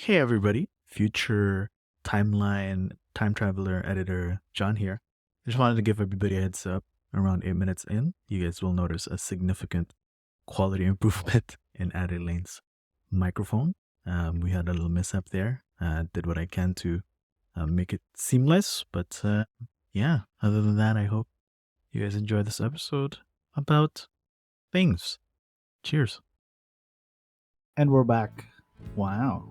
Hey everybody, future timeline time traveler editor John here. I just wanted to give everybody a heads up. Around 8 minutes in, you guys will notice a significant quality improvement in Adelaine's microphone. We had a little mishap there. Did what I can to make it seamless, but yeah. Other than that, I hope you guys enjoy this episode about things. Cheers. And we're back. Wow.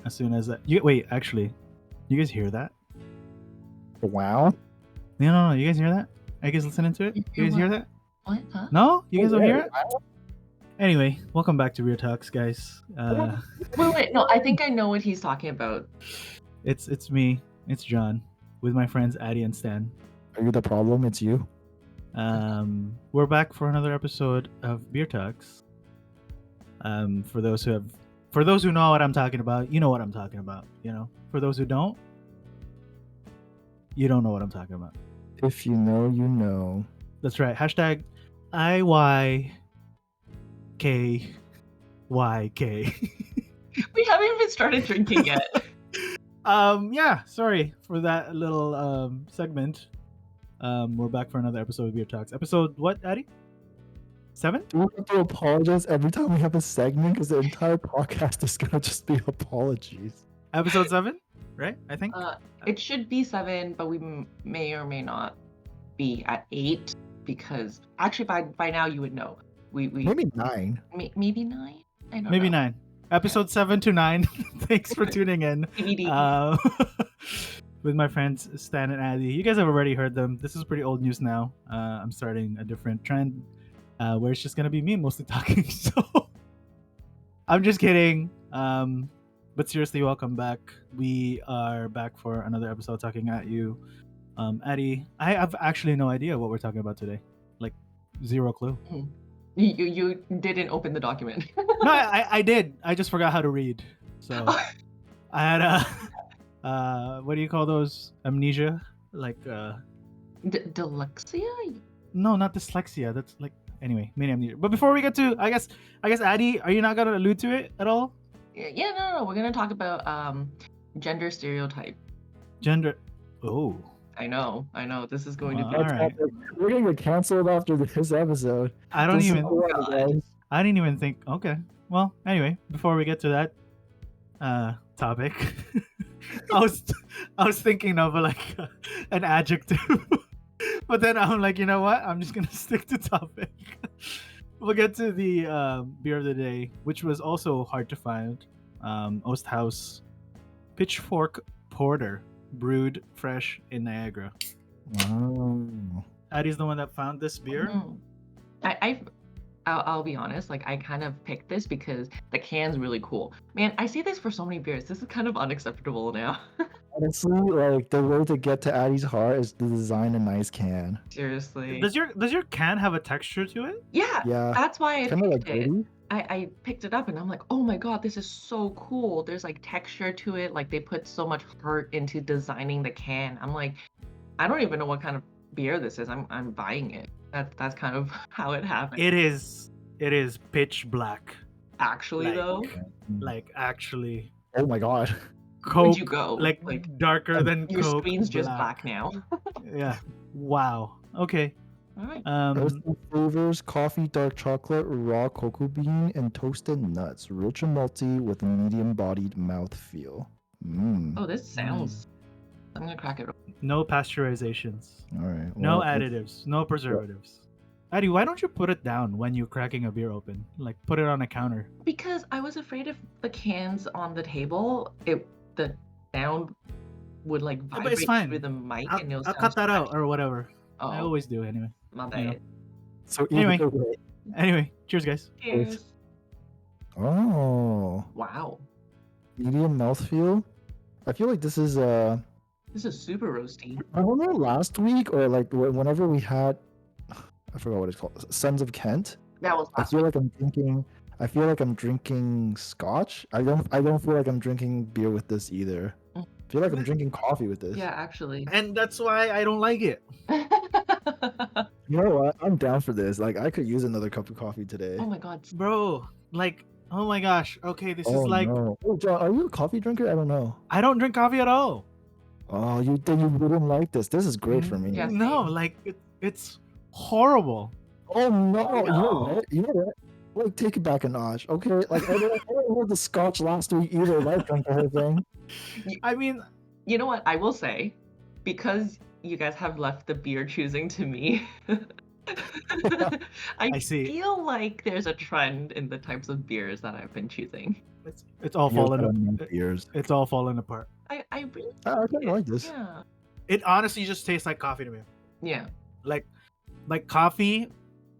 As soon as wait, actually, you guys hear that? Wow. No, you guys hear that? Are you guys listening to it? You guys hear that? What? Huh? No, you guys don't hear it. Wow. Anyway, welcome back to Real Talks, guys. Wait. No, I think I know what he's talking about. It's me. It's John with my friends Addy and Stan. Are you the problem? It's you. We're back for another episode of Beer Talks. For those who know what I'm talking about, you know what I'm talking about. For those who don't, you don't know what I'm talking about. If you know, you know. That's right. Hashtag IYKYK. We haven't even started drinking yet. Yeah. Sorry for that little segment. We're back for another episode of Beer Talks. Episode what, Addy? 7? Do we have to apologize every time we have a segment? Because the entire podcast is gonna just be apologies. Episode 7, right? I think. It should be 7, but we may or may not be at 8 because actually by now you would know. We Maybe 9. maybe 9. I don't Maybe know. 9. Episode 7 to 9. Thanks for tuning in. DVD. With my friends Stan and Addy. You guys have already heard them. This is pretty old news now. I'm starting a different trend where it's just gonna be me mostly talking. So I'm just kidding. But seriously, welcome back. We are back for another episode talking at you. Addy, I have actually no idea what we're talking about today. Like, zero clue. You didn't open the document. No, I did. I just forgot how to read. So I had what do you call those? Amnesia? Like Dyslexia? no, not dyslexia. That's like anyway, mini amnesia. But before we get to I guess Addy, are you not gonna allude to it at all? Yeah, no. We're gonna talk about gender stereotype. Gender. Oh. I know. This is going to be. All right. We're gonna get canceled after this episode. I don't This is even. the one, guys. I didn't even think. Okay. Well, anyway, before we get to that topic, I was thinking of an adjective, but then I'm like, you know what? I'm just gonna stick to topic. We'll get to the beer of the day, which was also hard to find. Oast House Pitchfork Porter, brewed fresh in Niagara. Wow. Addy's the one that found this beer. I'll be honest, like I kind of picked this because the can's really cool. Man, I see this for so many beers. This is kind of unacceptable now. Honestly, like the way to get to Addie's heart is to design a nice can. Seriously. Does your can have a texture to it? Yeah, Yeah. that's why I Kind of like picked it. dirty. I picked it up and I'm like, oh my god, this is so cool. There's like texture to it. Like they put so much heart into designing the can. I'm like, I don't even know what kind of beer this is. I'm buying it. That's kind of how it happened. It is pitch black. Actually, like- though, Like actually Oh my god. Coke, where'd you go? like darker than your Coke. screen's just black now. Yeah. Wow. Okay. All right. Roasted flavors, coffee, dark chocolate, raw cocoa bean, and toasted nuts. Rich and malty with a medium-bodied mouthfeel. Oh, this sounds. I'm gonna crack it. No pasteurizations. All right. No well, additives. No preservatives. Addy, why don't you put it down when you're cracking a beer open? Like put it on a counter. Because I was afraid if the cans on the table, the sound would like but vibrate it's fine. through the mic I'll, and it'll I'll sound cut that out scratchy. or whatever. Oh, I always do anyway. my you know. bad. So Anyway. either way. Anyway, cheers, guys. Cheers. Oh, Wow, medium mouthfeel. I feel like this is this is super roasty. I remember last week or like whenever we had, I forgot what it's called, Sons of Kent. That was I last feel week. like I'm drinking. I feel like I'm drinking scotch. I don't feel like I'm drinking beer with this either. I feel like I'm drinking coffee with this. Yeah, actually. And that's why I don't like it. You know what? I'm down for this. Like I could use another cup of coffee today. Oh my god. Bro, like Oh my gosh. Okay, this is Oh like no. Oh, John, are you a coffee drinker? I don't know. I don't drink coffee at all. Oh, you then you wouldn't like this. This is great for me. Yeah, No, same. like it's horrible. Oh no. You know No. what? You know what? Like, take it back a notch, okay? Like, I didn't have the scotch last week either. Like, drank the whole thing. I mean, You know what? I will say, because you guys have left the beer choosing to me, I see. feel like there's a trend in the types of beers that I've been choosing. It's all Beers fallen. that are not beers. It's all fallen apart. I really I kind of like this. yeah. It honestly just tastes like coffee to me. Yeah. Like coffee,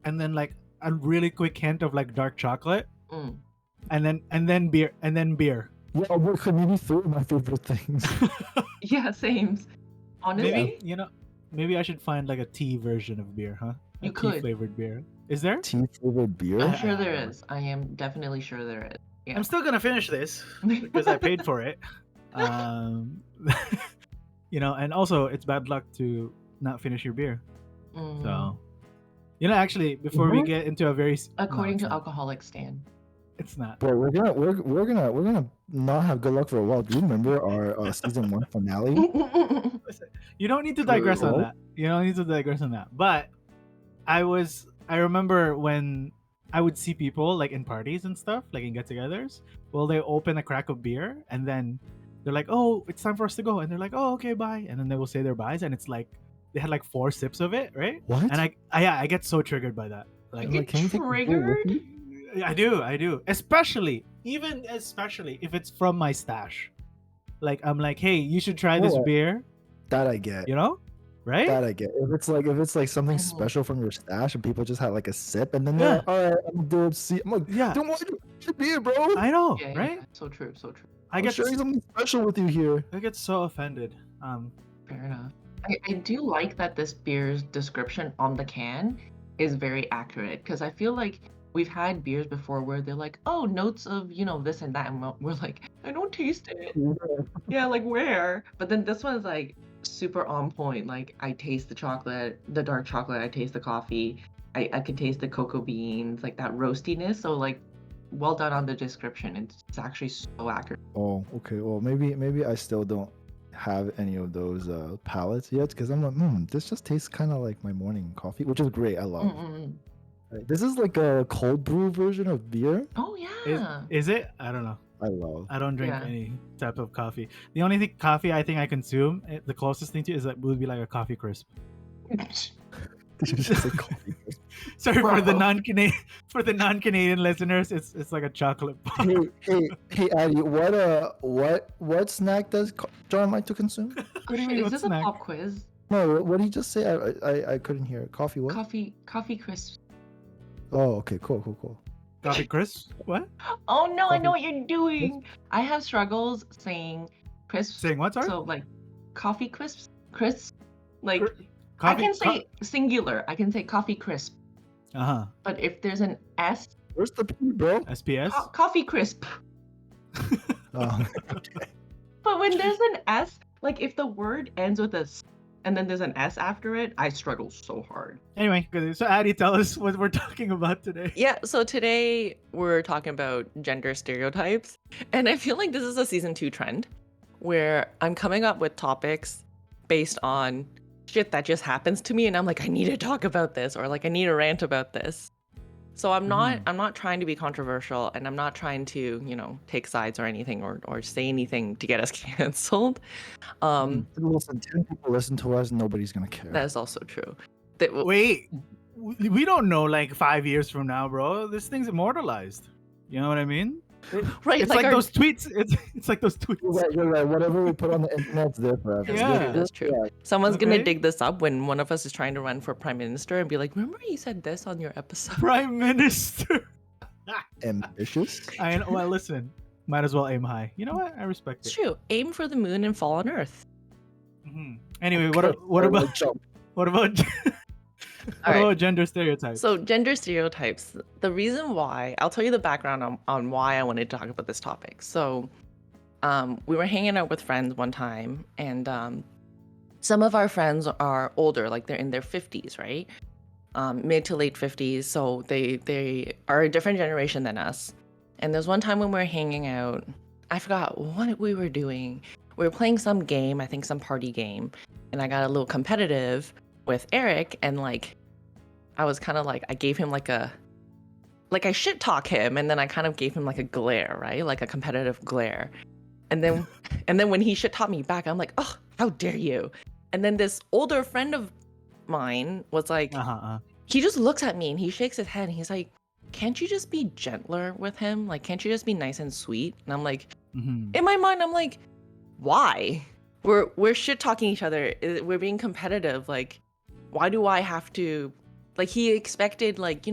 and then like a really quick hint of like dark chocolate, Mm. and then beer, and then beer. Yeah, well, maybe three of my favorite things. Yeah, same. Honestly, Maybe maybe I should find like a tea version of beer, huh? You a tea could. flavored beer. Is there? Tea flavored beer. I'm sure there is. I am definitely sure there is. Yeah. I'm still gonna finish this because I paid for it. And also it's bad luck to not finish your beer. Mm. So, actually, before we What? get into a very According no, to Alcoholic Stan. it's not. But we're gonna not have good luck for a while. Do you remember our season 1 finale? You don't need to digress on that. You don't need to digress on that. But I remember when I would see people like in parties and stuff, like in get-togethers. Well, they open a crack of beer and then they're like, "Oh, it's time for us to go," and they're like, "Oh, okay, bye," and then they will say their byes, and it's like they had like 4 sips of it, right? What? And I get so triggered by that. Like, You get can you take the full triggered? whiskey? I do. Especially if it's from my stash. Like, I'm like, hey, you should try this Oh. beer, That I get. right? That I get. If it's like something Mhm. special from your stash and people just had like a sip and then they're Yeah. like, all right, I'm gonna do it. See, I'm like, Yeah, don't want to beer, bro. I know, Yeah, right? yeah. So true, so true. I I'm get sharing something special with you here. I get so offended. Fair enough. I do like that this beer's description on the can is very accurate because I feel like we've had beers before where they're like, oh, notes of, this and that. And we're like, I don't taste it. Yeah, like where? But then this one's like super on point. Like I taste the chocolate, the dark chocolate, I taste the coffee. I can taste the cocoa beans, like that roastiness. So like well done on the description. It's actually so accurate. Oh, okay. Well, maybe I still don't have any of those palettes yet because I'm like, this just tastes kind of like my morning coffee, which is great. I love. Mm-mm. Right, this is like a cold brew version of beer. Oh yeah. Is it? I don't know. I love. I don't drink Yeah. any type of coffee. The only coffee I think I consume, the closest thing to is like would be like a coffee crisp. Did you just say coffee? Sorry for the Bro. non-Canadian listeners. It's like a chocolate bar. hey, Addy, what snack does John like to consume? What Oh, do you shit, mean, is what this snack? a pop quiz? No, what did he just say? I couldn't hear. Coffee what? Coffee crisp. Oh, okay, cool. Coffee crisp? What? Oh no, I know what Coffee you're doing. I have struggles saying crisps. Saying what? Sorry. So like coffee crisps, like Cr- I can say singular. I can say coffee crisp. Uh-huh. But if there's an S, Where's the P, bro? SPS? coffee crisp. Oh, But when there's an S, like if the word ends with a S and then there's an S after it, I struggle so hard. Anyway, good. So Addie, tell us what we're talking about today. Yeah, so today we're talking about gender stereotypes. And I feel like this is a season 2 trend where I'm coming up with topics based on shit that just happens to me and I'm like, I need to talk about this or like I need to rant about this. So I'm not trying to be controversial and I'm not trying to, take sides or anything or say anything to get us canceled. listen, 10 people listen to us, nobody's gonna care. That is also true. Wait, we don't know like 5 years from now, bro. This thing's immortalized. You know what I mean? Right, It's like our- those tweets. It's like those tweets. You're right. Whatever we put on the internet's there forever. Yeah. That's true. Yeah. Someone's gonna Okay. dig this up when one of us is trying to run for prime minister and be like, remember you said this on your episode? Prime Minister. Ambitious. Well, listen. Might as well aim high. You know what? I respect It's it. true. Aim for the moon and fall on Earth. Mhm. Anyway, Okay, what about jump? what about All right. about gender stereotypes? So gender stereotypes. The reason why, I'll tell you the background on why I wanted to talk about this topic. So, we were hanging out with friends one time, and some of our friends are older, like they're in their 50s, right? Mid to late 50s. So they are a different generation than us, And there's one time when we were hanging out, I forgot what we were doing. We were playing some game, I think some party game, and I got a little competitive with Eric, and like I was kind of like, I gave him like I shit talk him, and then I kind of gave him like a glare, right? Like a competitive glare. And then and then when he shit talked me back, I'm like, oh, how dare you? And then this older friend of mine was like, he just looks at me and he shakes his head and he's like, can't you just be gentler with him? Like, can't you just be nice and sweet? And I'm like, in my mind, I'm like, why? We're shit talking each other. We're being competitive. Like, why do I have to? Like, he expected, like,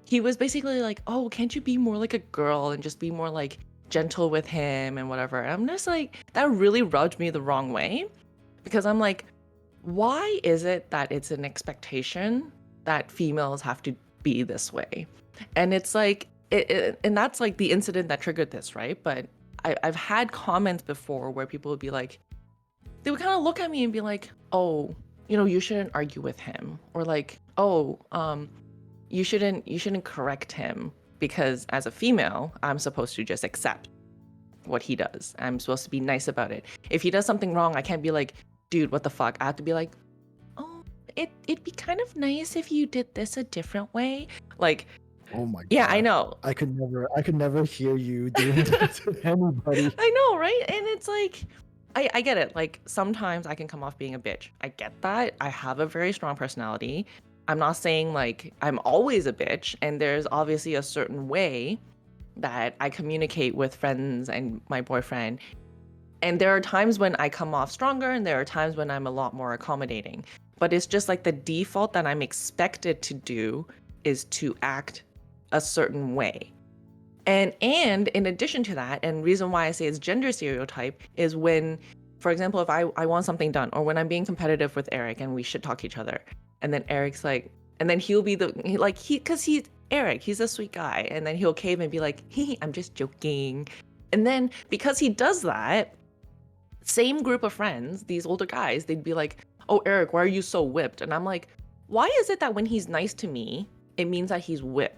he was basically like, oh, can't you be more like a girl and just be more like gentle with him and whatever. And I'm just like, that really rubbed me the wrong way, because I'm like, why is it that it's an expectation that females have to be this way? And it's like, and that's like the incident that triggered this, right? But I've had comments before where people would be like, they would kind of look at me and be like, oh, you shouldn't argue with him, or like, oh, you shouldn't correct him, because as a female, I'm supposed to just accept what he does. I'm supposed to be nice about it. If he does something wrong, I can't be like, dude, what the fuck? I have to be like, oh, it'd be kind of nice if you did this a different way. Like, Oh my god. yeah, I know. I could never hear you doing that to anybody. I know, right? And it's like, I get it. Like, sometimes I can come off being a bitch. I get that. I have a very strong personality. I'm not saying like I'm always a bitch, and there's obviously a certain way that I communicate with friends and my boyfriend. And there are times when I come off stronger, and there are times when I'm a lot more accommodating. But it's just like the default that I'm expected to do is to act a certain way. And in addition to that, and reason why I say it's gender stereotype is when, for example, if I want something done, or when I'm being competitive with Eric and we should talk each other, and then Eric's like, and then he'll be because he's Eric, he's a sweet guy, and then he'll cave and be like, I'm just joking. And then because he does that, same group of friends, these older guys, they'd be like, oh, Eric, why are you so whipped? And I'm like, why is it that when he's nice to me, it means that he's whipped?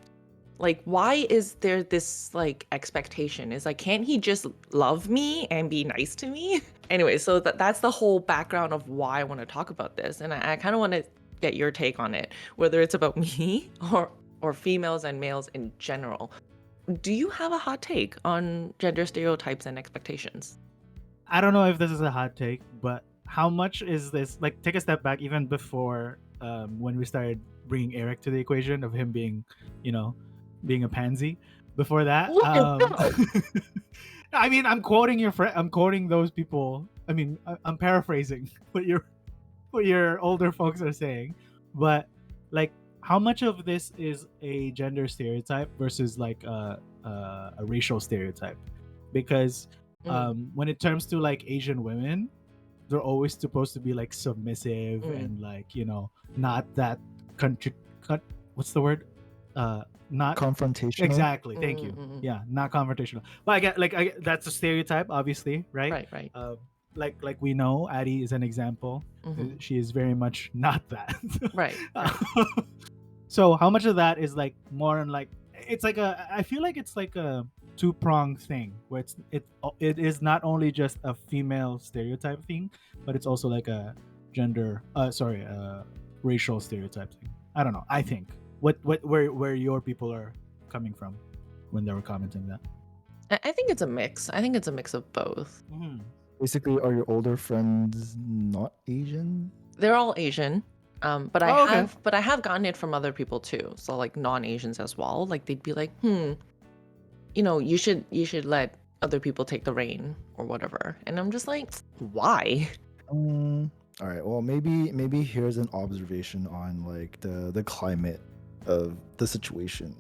Like, why is there this like expectation? Is like, can't he just love me and be nice to me? Anyway, so that's the whole background of why I want to talk about this. And I kind of want to get your take on it, whether it's about me or females and males in general. Do you have a hot take on gender stereotypes and expectations? I don't know if this is a hot take, but how much is this? Like, take a step back, even before when we started bringing Eric to the equation of him being, being a pansy. Before that, I mean, I'm quoting your friend. I'm quoting those people. I mean, I'm paraphrasing what your older folks are saying, but like, how much of this is a gender stereotype versus like a racial stereotype? Because when it comes to like Asian women, they're always supposed to be like submissive and like, not that what's the word? Not confrontational. Exactly. Thank you. Yeah, not confrontational. But I get that's a stereotype, obviously, right? Right. Like we know, Addie is an example. She is very much not that. Right. So how much of that is like more on like, it's like I feel like it's like a two-pronged thing where it is not only just a female stereotype thing, but it's also like a racial stereotype thing. I don't know. I think where your people are coming from when they were commenting that. I think it's a mix. I think it's a mix of both. Basically, are your older friends not Asian? They're all Asian. But I have gotten it from other people too. So like non-Asians as well. Like they'd be like, you should let other people take the reign or whatever. And I'm just like, why? All right. Well, maybe here's an observation on like the climate of the situation.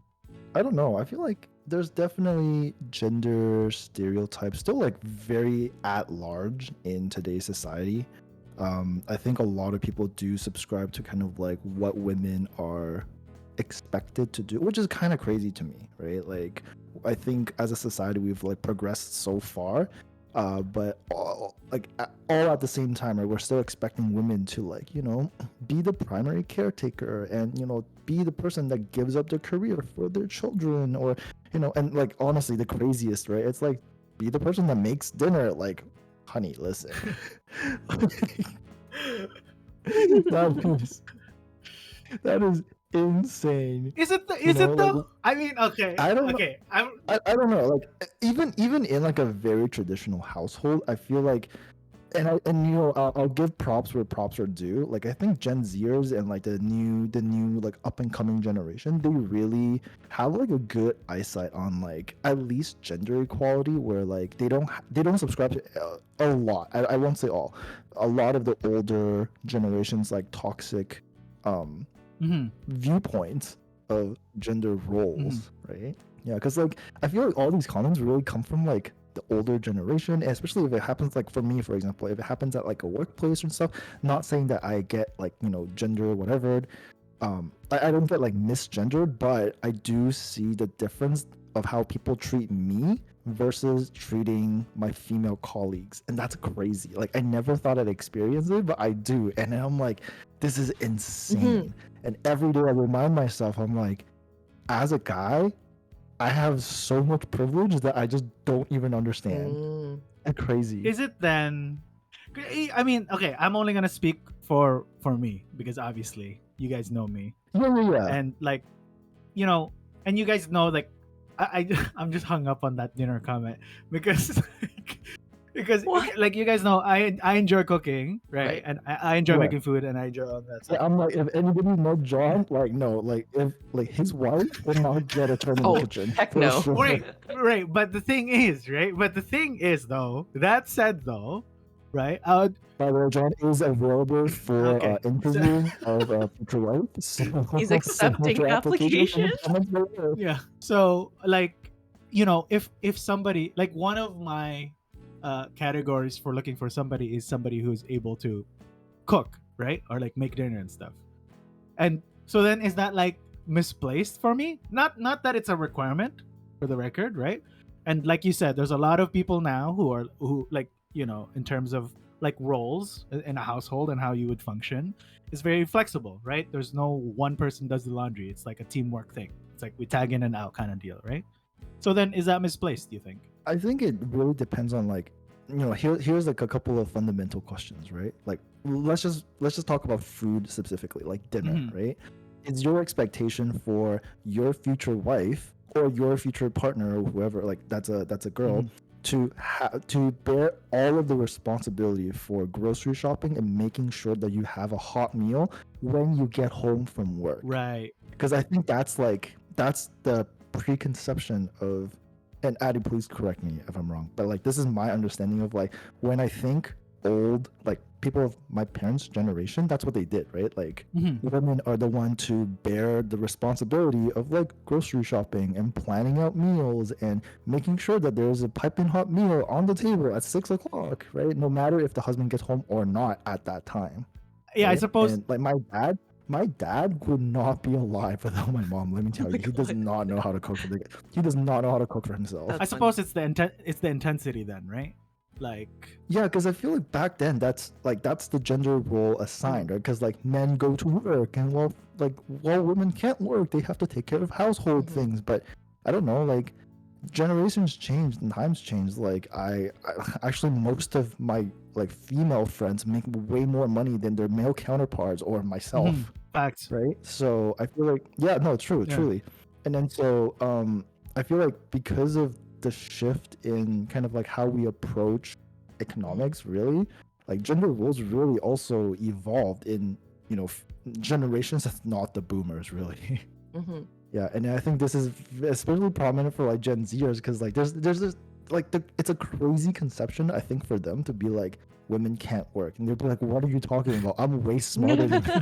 I don't know. I feel like there's definitely gender stereotypes still like very at large in today's society. I think a lot of people do subscribe to kind of like what women are expected to do, which is kind of crazy to me, right? Like, I think as a society we've like progressed so far, but all at the same time, right? We're still expecting women to like, be the primary caretaker and, be the person that gives up their career for their children, or, you know, and like honestly, the craziest, right? It's like be the person that makes dinner. Like, honey, listen. that is insane. Is it? You Is know, it like though? I mean, okay, I don't know. okay. I don't know. Like even in like a very traditional household, I feel like, and you know, I'll give props where props are due. Like I think Gen Zers and like the new like up and coming generation, they really have like a good eyesight on like at least gender equality, where like they don't subscribe to a lot. I won't say all. A lot of the older generations like toxic Mhm. viewpoints of gender roles, right? Yeah, because like I feel like all these comments really come from like the older generation, especially if it happens like for me, for example, if it happens at like a workplace and stuff. Not saying that I get like, you know, gender whatever. I don't get like misgendered, but I do see the difference of how people treat me versus treating my female colleagues, and that's crazy. Like I never thought I'd experience it, but I do, and then I'm like, this is insane. And every day I remind myself, I'm like, as a guy, I have so much privilege that I just don't even understand. Mm. That's crazy. Is it then? I mean, okay. I'm only gonna speak for me because obviously you guys know me, Yeah. and like, you know, and you guys know like, I'm just hung up on that dinner comment because because What? like you guys know I enjoy cooking, right? Right. And I enjoy Yeah. making food and I enjoy all that Yeah, stuff. I'm like, if anybody knows John, like, no, like, if like his wife will not get a turn in Oh, the kitchen. heck for no. sure. Right. But the thing is, though, that said though, right? By the way, John is available for Okay. interview of future wife. So He's send accepting your application in the applications. comments below. Yeah. So like, you know, if somebody like one of my categories for looking for somebody is somebody who's able to cook, right? Or like make dinner and stuff. And so then is that like misplaced for me? Not that it's a requirement for the record, right? And like you said, there's a lot of people now who like, you know, in terms of like roles in a household and how you would function is very flexible, right? There's no one person does the laundry. It's like a teamwork thing. It's like we tag in and out kind of deal, right? So then is that misplaced, do you think? I think it really depends on like, you know, here's like a couple of fundamental questions, right? Like let's just talk about food specifically, like dinner, Mhm. right? Is your expectation for your future wife or your future partner or whoever, like that's a girl, Mhm. to bear all of the responsibility for grocery shopping and making sure that you have a hot meal when you get home from work? Right. Because I think that's the preconception of, and Addy, please correct me if I'm wrong, but like this is my understanding of like when I think old, like people of my parents' generation, that's what they did, right? Like Mhm. women are the one to bear the responsibility of like grocery shopping and planning out meals and making sure that there's a piping hot meal on the table at 6 o'clock, right? No matter if the husband gets home or not at that time. Yeah, I Right? suppose. And like my dad would not be alive without my mom. Let me tell my you, he does God. not know how to cook he does not know how to cook for himself. That's I suppose it's the intensity then, right? Like, Yeah, because I feel like back then that's the gender role assigned, right? Because like men go to work, and while women can't work, they have to take care of household things. But I don't know, like generations changed and times changed. Like I actually most of my like female friends make way more money than their male counterparts or myself. facts. Right? So I feel like, yeah, no, true, Yeah. truly. And then so I feel like because of the shift in kind of like how we approach economics, really, like gender roles really also evolved in, you know, generations that's not the boomers, really. Mm-hmm. Yeah, and I think this is especially prominent for like Gen Zers because like there's this like it's a crazy conception, I think, for them to be like women can't work, and they'll be like, "What are you talking about? I'm way smarter than you."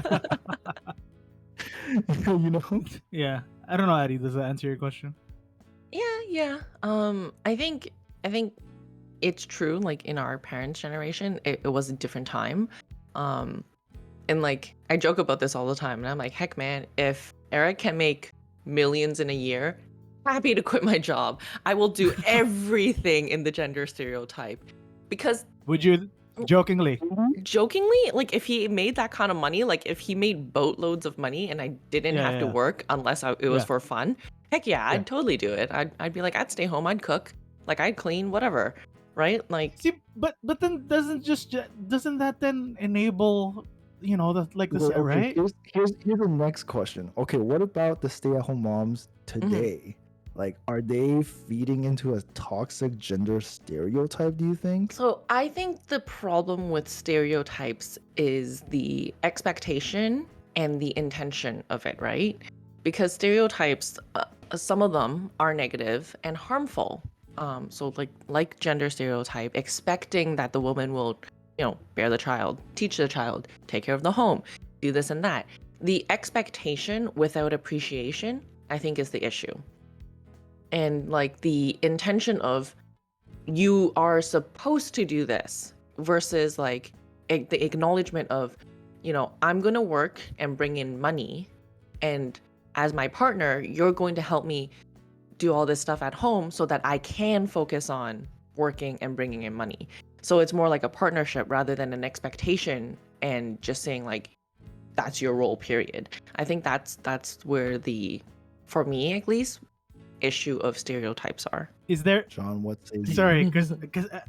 You know? Yeah. I don't know, Addy. Does that answer your question? Yeah. I think it's true. Like in our parents' generation, it was a different time. And like I joke about this all the time, and I'm like, heck, man, if Eric can make millions in a year, happy to quit my job. I will do everything in the gender stereotype. Because Would you jokingly? jokingly, like if he made that kind of money, like if he made boatloads of money and I didn't Yeah, have to yeah. work unless it was Yeah. for fun, Heck yeah, Yeah. I'd totally do it. I'd be like, I'd stay home, I'd cook, like I'd clean, whatever, right? Like, See, but then doesn't that then enable, the Well, okay, right? here's the next question. Okay, what about the stay-at-home moms today? Like, are they feeding into a toxic gender stereotype, do you think? so I think the problem with stereotypes is the expectation and the intention of it, right? Because stereotypes, some of them are negative and harmful. So like gender stereotype, expecting that the woman will, bear the child, teach the child, take care of the home, do this and that. The expectation without appreciation, I think, is the issue. And like the intention of you are supposed to do this versus like the acknowledgement of, I'm going to work and bring in money. And as my partner, you're going to help me do all this stuff at home so that I can focus on working and bringing in money. So it's more like a partnership rather than an expectation and just saying like, that's your role, period. I think that's where for me at least, issue of stereotypes are. Is there John, what say you? Sorry, because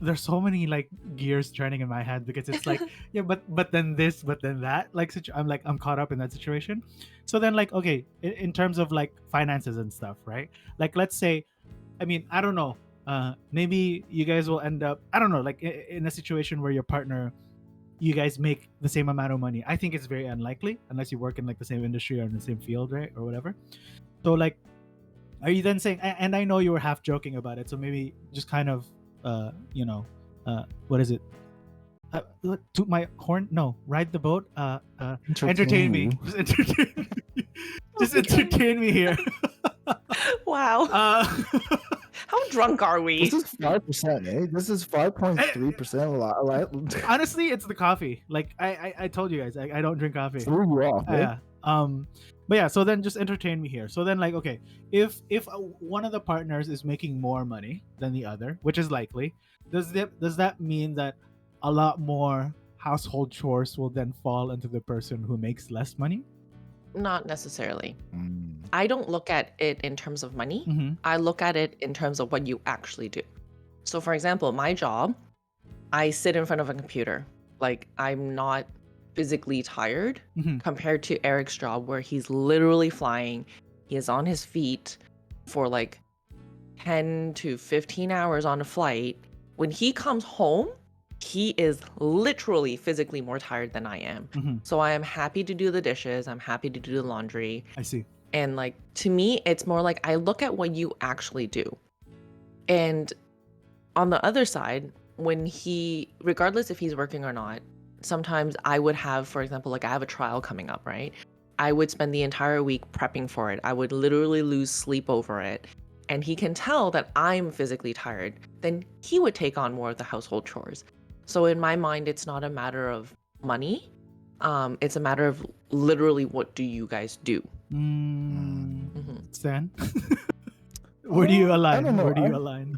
there's so many like gears turning in my head because it's like yeah, but then this, but then that. Like I'm caught up in that situation. So then like okay, in terms of like finances and stuff, right? Like let's say, I mean I don't know, maybe you guys will end up I don't know like in a situation where your partner, you guys make the same amount of money. I think it's very unlikely unless you work in like the same industry or in the same field, right, or whatever. So like are you then saying, and I know you were half joking about it, so maybe just kind of, what is it? Toot my horn? No, ride the boat. Entertain me. you. Just entertain me. Just entertain me here. Wow. How drunk are we? This is 5%, eh? This is 5.3%. Honestly, it's the coffee. Like I told you guys, I don't drink coffee. Threw you off, eh? Yeah. But yeah, so then just entertain me here. So then like okay, if one of the partners is making more money than the other, which is likely, does that mean that a lot more household chores will then fall into the person who makes less money? Not necessarily. Mm. I don't look at it in terms of money. Mm-hmm. I look at it in terms of what you actually do. So for example, my job, I sit in front of a computer. Like I'm not physically tired Mm-hmm. compared to Eric's job where he's literally flying. He is on his feet for like 10 to 15 hours on a flight. When he comes home, he is literally physically more tired than I am. Mm-hmm. So I am happy to do the dishes. I'm happy to do the laundry. I see. And like to me, it's more like I look at what you actually do. And on the other side, when regardless if he's working or not, sometimes I would have, for example, like I have a trial coming up, right? I would spend the entire week prepping for it. I would literally lose sleep over it. And he can tell that I'm physically tired. Then he would take on more of the household chores. So in my mind, it's not a matter of money. It's a matter of literally what do you guys do? Stan? Where do you align? I don't know. Where do you align?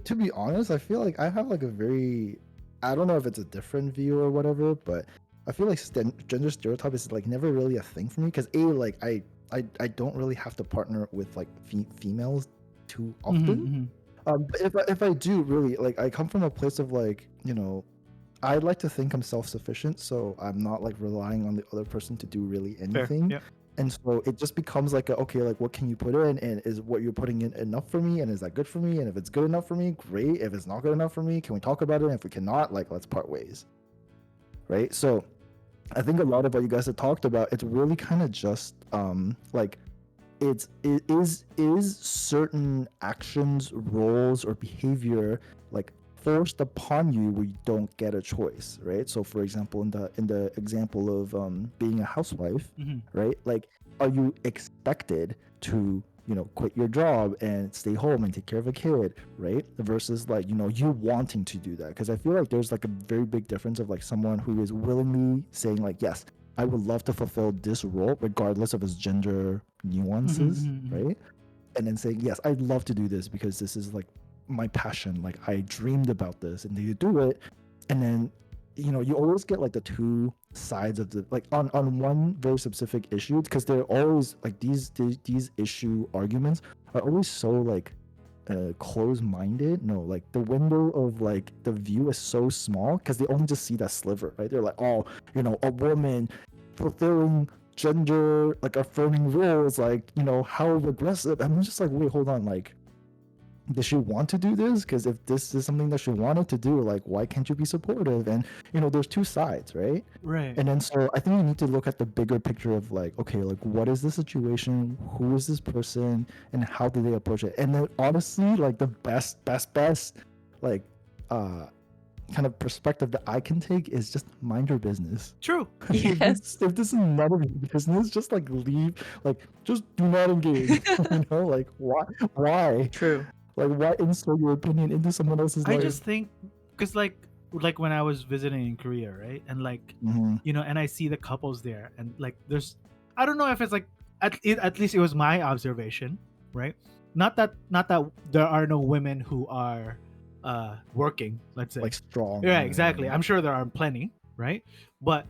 To be honest, I feel like I have like a very, I don't know if it's a different view or whatever, but I feel like gender stereotype is like never really a thing for me because like I don't really have to partner with like females too often. But if I do really like, I come from a place of like, I like to think I'm self-sufficient, so I'm not like relying on the other person to do really anything. Yep. And so it just becomes like okay, like what can you put in, and is what you're putting in enough for me, and is that good for me? And if it's good enough for me, great. If it's not good enough for me, can we talk about it? And if we cannot, like let's part ways. Right? So I think a lot of what you guys have talked about, it's really kind of just like it is certain actions, roles, or behavior like forced upon you where you don't get a choice, right? So for example, in the example of being a housewife, right? Like, are you expected to quit your job and stay home and take care of a kid, right? Versus like you wanting to do that? Because I feel like there's like a very big difference of like someone who is willingly saying like, yes, I would love to fulfill this role regardless of its gender nuances, right? And then saying, yes, I'd love to do this because this is like my passion, like I dreamed about this, and you do it, and then you always get like the two sides of the like on one very specific issue, because they're always like these issue arguments are always so like close-minded. No, like the window of like the view is so small because they only just see that sliver, right? They're like, oh, a woman fulfilling gender like affirming roles, like how regressive. I'm just like, wait, hold on, like, does she want to do this? Because if this is something that she wanted to do, like, why can't you be supportive? And there's two sides, right? Right. And then so I think you need to look at the bigger picture of like, okay, like what is the situation? Who is this person? And how do they approach it? And then honestly, like the best, like kind of perspective that I can take is just mind your business. True. Yes. If this is none of your business, just like leave, like just do not engage. Like why? True. Like why insert your opinion into someone else's I life? just think because like when I was visiting in Korea, right, and like Mhm. and I see the couples there, and like there's, I don't know if it's like at least it was my observation, right? Not that there are no women who are working, let's say. Like strong. Yeah, exactly. I'm sure there are plenty, right? But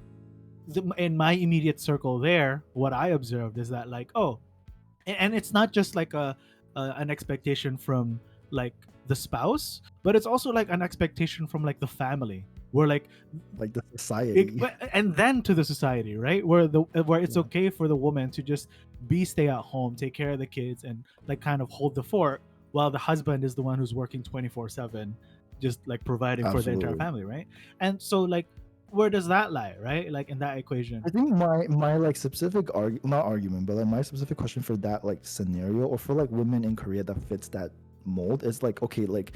in my immediate circle there, what I observed is that like, oh, and it's not just like an expectation from like the spouse, but it's also like an expectation from like the family, where like Like the society. and then to the society, right? Where it's Yeah. okay for the woman to just be stay at home, take care of the kids, and like kind of hold the fort, while the husband is the one who's working 24/7, just like providing for the entire Absolutely. family, right? And so like, where does that lie, right? Like in that equation. I think my like specific not argument, but like my specific question for that like scenario, or for like women in Korea that fits that mold, is like, okay, like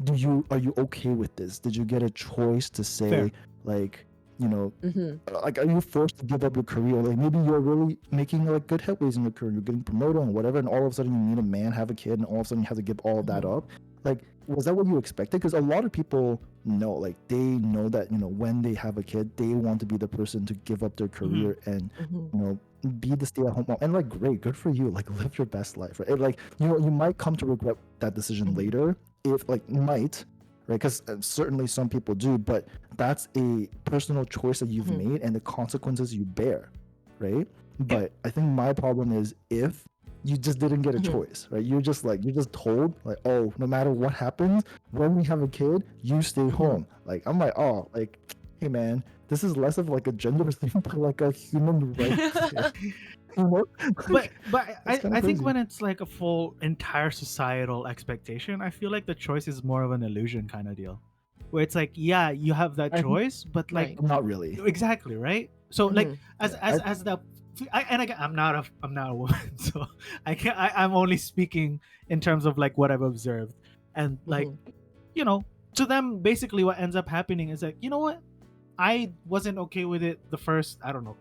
are you okay with this? Did you get a choice to say Fair. like, Mm-hmm. like, are you forced to give up your career? Like maybe you're really making like good headways in your career, you're getting promoted and whatever, and all of a sudden you meet a man, have a kid, and all of a sudden you have to give all of that Mhm. up. Like, was that what you expected? Because a lot of people know, like they know that when they have a kid, they want to be the person to give up their career and Mhm. be the stay-at-home mom. And like, great, good for you. Like, live your best life, right? And, like, you might come to regret that decision Mhm. later, if like might, right? Because certainly some people do, but that's a personal choice that you've Mhm. made and the consequences you bear, right? But I think my problem is if you just didn't get a Mhm. choice, right? You're just told like, oh, no matter what happens, when we have a kid, you stay home. Like, I'm like, oh, like, hey man, this is less of like a gender thing, but like a human rights thing. but That's kind I of think crazy. when it's like a full entire societal expectation, I feel like the choice is more of an illusion kind of deal, where it's like, yeah, you have that I think- choice, but like Right. Not really. exactly, right? So like Mhm. Yeah, as the and again, I'm not a woman, so I'm only speaking in terms of like what I've observed, and like Mhm. to them, basically what ends up happening is like, you know what, I wasn't okay with it the first, I don't know,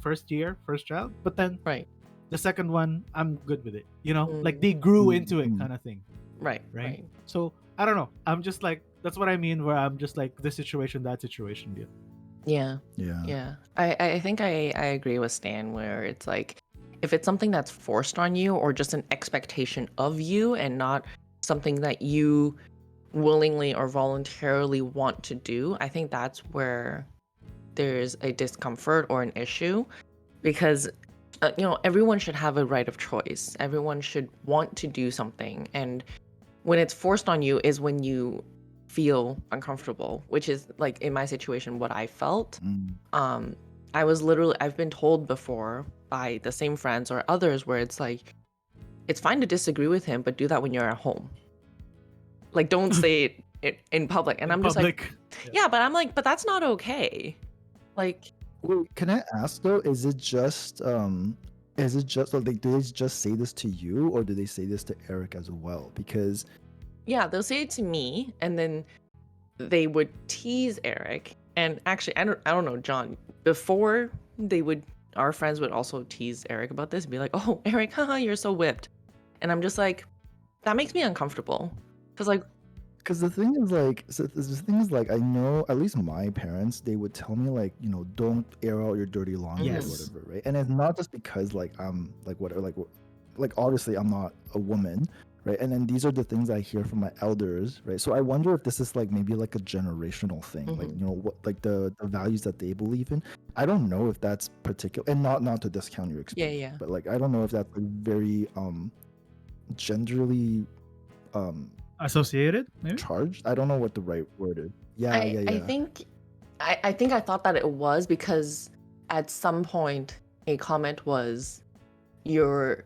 first year, first child, but then Right. the second one, I'm good with it. Like Mm. they grew Mm, into it, mm. kind of thing, Right. right? Right. So I don't know. I'm just like, that's what I mean, where I'm just like this situation, that situation deal. Yeah. Yeah. Yeah. I think I agree with Stan, where it's like, if it's something that's forced on you or just an expectation of you and not something that you willingly or voluntarily want to do, I think that's where there's a discomfort or an issue, because everyone should have a right of choice. Everyone should want to do something, and when it's forced on you is when you feel uncomfortable, which is like in my situation what I felt. Mm. I've been told before by the same friends or others where it's like, it's fine to disagree with him, but do that when you're at home. Like, don't say it in public. And In I'm just like, public. yeah, but I'm like, but that's not okay. Like, Wait, can I ask though? Is it just like, do they just say this to you, or do they say this to Eric as well? Because yeah, they'll say it to me, and then they would tease Eric. And actually, I don't know, John, before our friends would also tease Eric about this and be like, oh, Eric, haha, you're so whipped. And I'm just like, that makes me uncomfortable. Because, like, the thing is like, I know at least my parents, they would tell me like, don't air out your dirty laundry Yes. or whatever, right? And it's not just because like I'm like whatever, like obviously I'm not a woman, right? And then these are the things I hear from my elders, right? So I wonder if this is like maybe like a generational thing, like Mhm. you know what, like the values that they believe in. I don't know if that's particular, and not to discount your Yeah, experience, yeah. but like I don't know if that's like very genderly Associated, maybe. charged. I don't know what the right word is. Yeah, I yeah, I yeah. think I think I thought that it was because at some point a comment was you're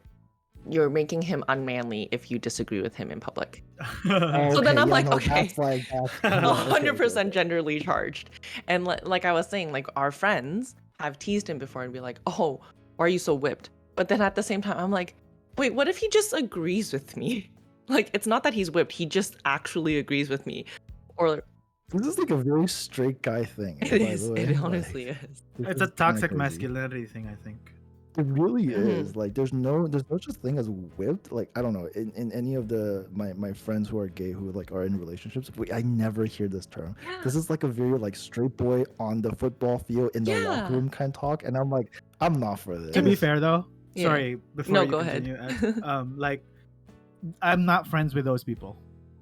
making him unmanly if you disagree with him in public. So then Okay, I'm yeah, like, no, okay, that's like that's a yeah, okay, hundred okay, percent okay. genderly charged. And like I was saying, like our friends have teased him before and be like, oh, why are you so whipped? But then at the same time, I'm like, wait, what if he just agrees with me? Like, it's not that he's whipped, he just actually agrees with me. Or This is like a very straight guy thing, it by the is, way. it Like, honestly is. this It's a is kind of toxic crazy. masculinity thing, I think. It really Mhm. is. Like there's no such thing as whipped. Like I don't know, in any of the my friends who are gay who like are in relationships, I never hear this term. Yeah. This is like a very like straight boy on the football field in the locker Yeah. room kind of talk, and I'm like, I'm not for this. To be fair, though, Yeah. sorry, before No, you go ahead. continue, like I'm not friends with those people.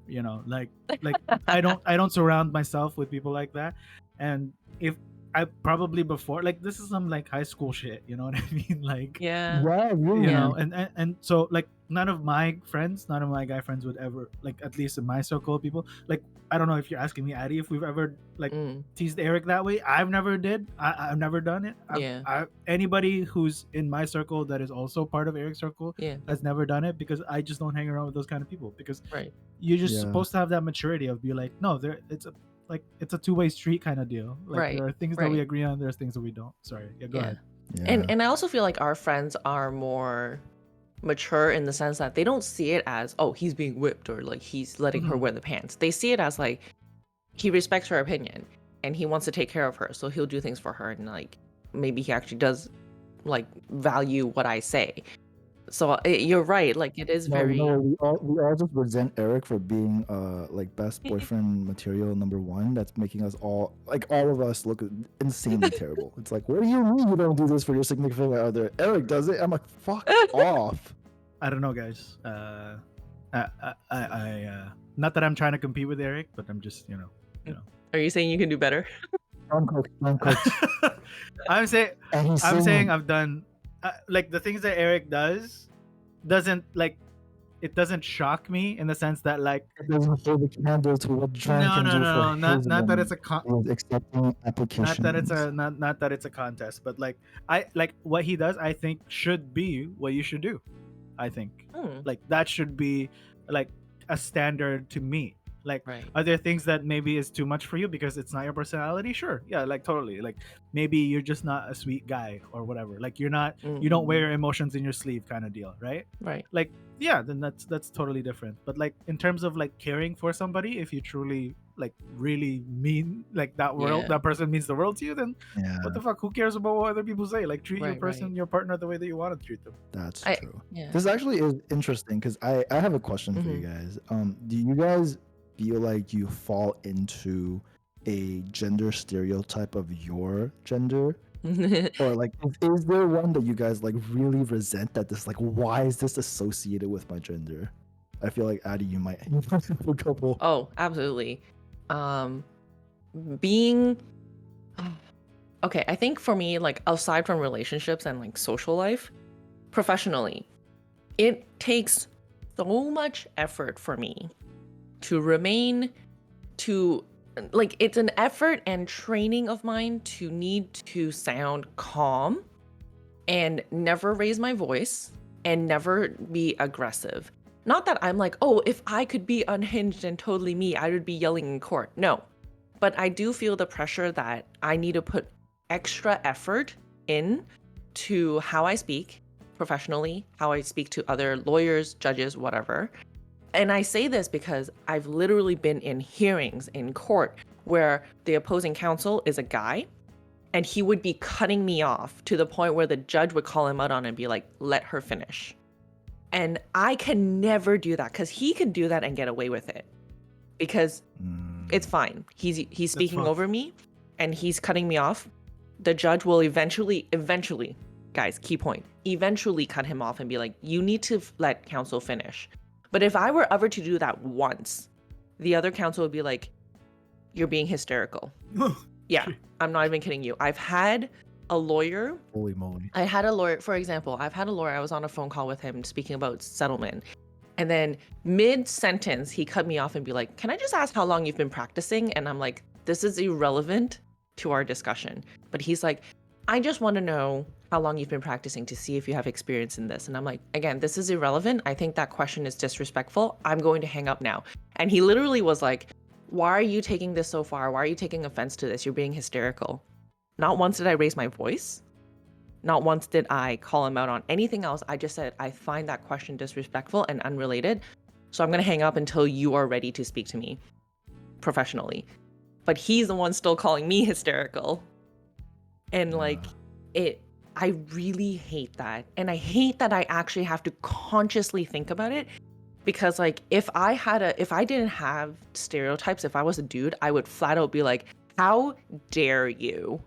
You know, like I don't surround myself with people like that. And if I probably before, like this is some like high school shit, you know what I mean? Like Yeah. Yeah, really. you Yeah. know, and so like none of my guy friends would ever, like at least in my circle of people, like I don't know if you're asking me, Addie, if we've ever like Mm, teased Eric that way. I've never did. I've never done it. yeah. Anybody who's in my circle that is also part of Eric's circle Yeah. has never done it, because I just don't hang around with those kind of people, because Right. you're just Yeah. supposed to have that maturity of be like, no, it's a two-way street kind of deal. Like Right, there are things that we right. agree on, there's things that we don't. Sorry, yeah, go Yeah. ahead. Yeah. And I also feel like our friends are more mature in the sense that they don't see it as, oh, he's being whipped or like he's letting her Mhm. wear the pants. They see it as like he respects her opinion and he wants to take care of her, so he'll do things for her, and like maybe he actually does like value what I say. So you're right, like it is No, very we all just resent Eric for being like best boyfriend material #1. That's making us all of us look insanely terrible. It's like, what do you mean you don't do this for your significant other? Eric does it. I'm like, fuck off. I don't know, guys. Not that I'm trying to compete with Eric, but I'm just, you know. Are you saying you can do better? Don't cook. I'm saying And he's I'm saying singing. I've done like the things that Eric doesn't like, it doesn't shock me in the sense that like It doesn't hold a candle to what John no can no do no for no not his not that woman. it's a He is accepting applications. not that it's a contest, but like I like what he does, I think should be what you should do. I think Hmm, like that should be like a standard to meet. Like right. are there things that maybe is too much for you because it's not your personality? Sure, yeah, like totally. Like maybe you're just not a sweet guy or whatever, like you don't wear your emotions in your sleeve kind of deal, right? Right. Like yeah, then that's totally different. But like in terms of like caring for somebody, if you truly like really mean like Yeah. that person means the world to you, then Yeah, what the fuck, who cares about what other people say? Like treat Right, right. your partner the way that you want to treat them. that's I true. yeah. This actually is interesting because I have a question for you Mhm. guys. Do you guys feel like you fall into a gender stereotype of your gender? Or like is there one that you guys like really resent that this like why is this associated with my gender? I feel like Addie, you might have a couple. Oh, absolutely. Being okay, I think for me, like aside from relationships and like social life, professionally, it takes so much effort for me to remain to like it's an effort and training of mine to need to sound calm and never raise my voice and never be aggressive. Not that I'm like, oh, if I could be unhinged and totally me, I would be yelling in court. No. But I do feel the pressure that I need to put extra effort in to how I speak professionally, how I speak to other lawyers, judges, whatever. And I say this because I've literally been in hearings in court where the opposing counsel is a guy and he would be cutting me off to the point where the judge would call him out on it and be like, let her finish. And I can never do that because he can do that and get away with it because it's fine. He's speaking fine. over me and he's cutting me off. The judge will eventually, guys, key point, eventually cut him off and be like, you need to let counsel finish. But if I were ever to do that once, the other counsel would be like, you're being hysterical. Yeah, I'm not even kidding you. I've had a lawyer. Holy moly. I had a lawyer, for example, I was on a phone call with him speaking about settlement. And then mid-sentence, he cut me off and be like, can I just ask how long you've been practicing? And I'm like, this is irrelevant to our discussion. But he's like, I just want to know how long you've been practicing to see if you have experience in this. And I'm like, again, this is irrelevant. I think that question is disrespectful. I'm going to hang up now. And he literally was like, why are you taking this so far? Why are you taking offense to this? You're being hysterical. Not once did I raise my voice. Not once did I call him out on anything else. I just said, I find that question disrespectful and unrelated. So I'm going to hang up until you are ready to speak to me professionally. But he's the one still calling me hysterical. And like, I really hate that. And I hate that I actually have to consciously think about it. Because like, if I didn't have stereotypes, if I was a dude, I would flat out be like, how dare you?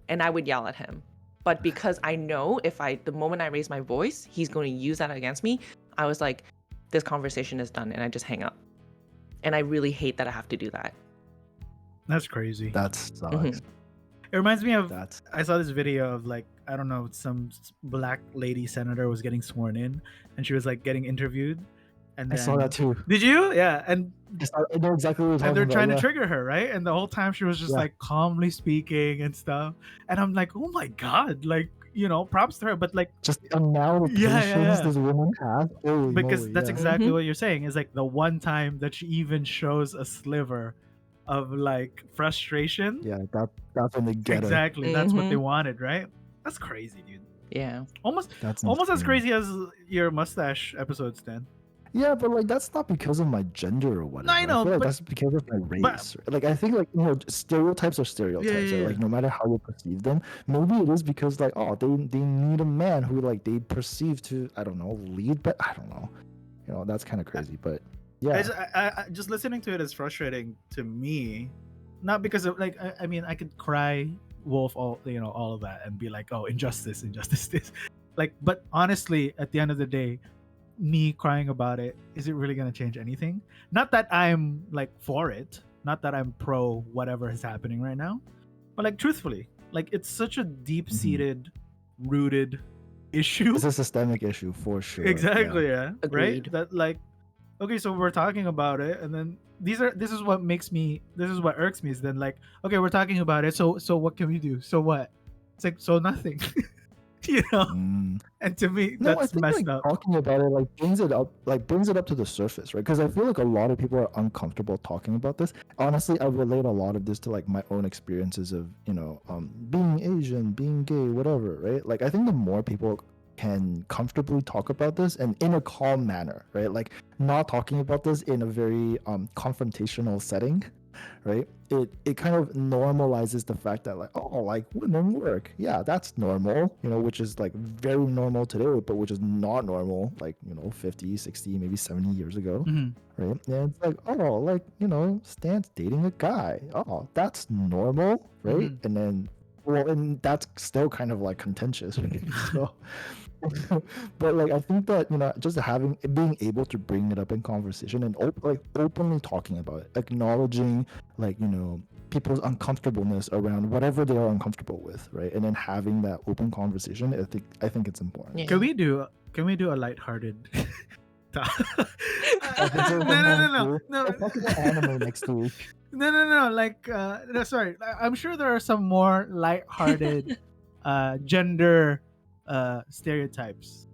And I would yell at him. But because I know the moment I raise my voice, he's going to use that against me, I was like, this conversation is done, and I just hang up. And I really hate that I have to do that. That's crazy. That sucks. Mhm. It reminds me of, That's I saw this video of like, I don't know, some black lady senator was getting sworn in and she was like getting interviewed. And I then, saw that too. Did you? Yeah. And I know exactly what you're talking they're about. trying to yeah. trigger her, right? And the whole time she was just Yeah. like calmly speaking and stuff. And I'm like, oh my God, like, props to her. But like, Just the amount of Yeah, patience yeah, yeah. this woman has. Holy because moly, that's yeah. exactly Mhm. what you're saying, is like the one time that she even shows a sliver of like frustration. Yeah, that's when they get her. Exactly. That's what they Mhm. wanted, right? That's crazy, dude. Yeah. Almost That's as insane. crazy as your mustache episodes, Dan. Yeah, but like that's not because of my gender or whatever. I know, feel like but- that's because of my race. but- Like I think like stereotypes are stereotypes. yeah, Right? yeah. Like no matter how you perceive them, maybe it is because like they need a man who like they perceive to lead, but I don't know. That's kind of crazy, but yeah. I just listening to it is frustrating to me, not because of like I mean I could cry wolf all of that and be like, oh, injustice this, like, but honestly at the end of the day, me crying about it, is it really going to change anything? Not that I'm like for it, not that I'm pro whatever is happening right now, but like truthfully, like it's such a deep-seated rooted issue. It's a systemic issue for sure. Exactly, yeah. Right? Agreed. That like, okay, so we're talking about it, and then this is what irks me, is then like, okay, we're talking about it, so what can we do? So what? It's like, so nothing. Mm. And to me, No, I that's think messed like up. talking about it like brings it up to the surface, right? Because I feel like a lot of people are uncomfortable talking about this. Honestly, I relate a lot of this to like my own experiences of being Asian, being gay, whatever, right? Like I think the more people can comfortably talk about this and in a calm manner, right? Like not talking about this in a very confrontational setting, right? It kind of normalizes the fact that like, oh, like women work, yeah, that's normal, which is like very normal today, but which is not normal like 50, 60, maybe 70 years ago, Mhm. right? And it's like, oh, like Stan's dating a guy, oh, that's normal, right? Mhm. And then and that's still kind of like contentious, right? So but like I think that just being able to bring it up in conversation and openly talking about it, acknowledging like people's uncomfortableness around whatever they are uncomfortable with, right? And then having that open conversation, I think it's important. Yeah. Can we do a lighthearted talk? No. No. Let's talk about anime next week. No. Like, no, sorry. I'm sure there are some more lighthearted gender stereotypes,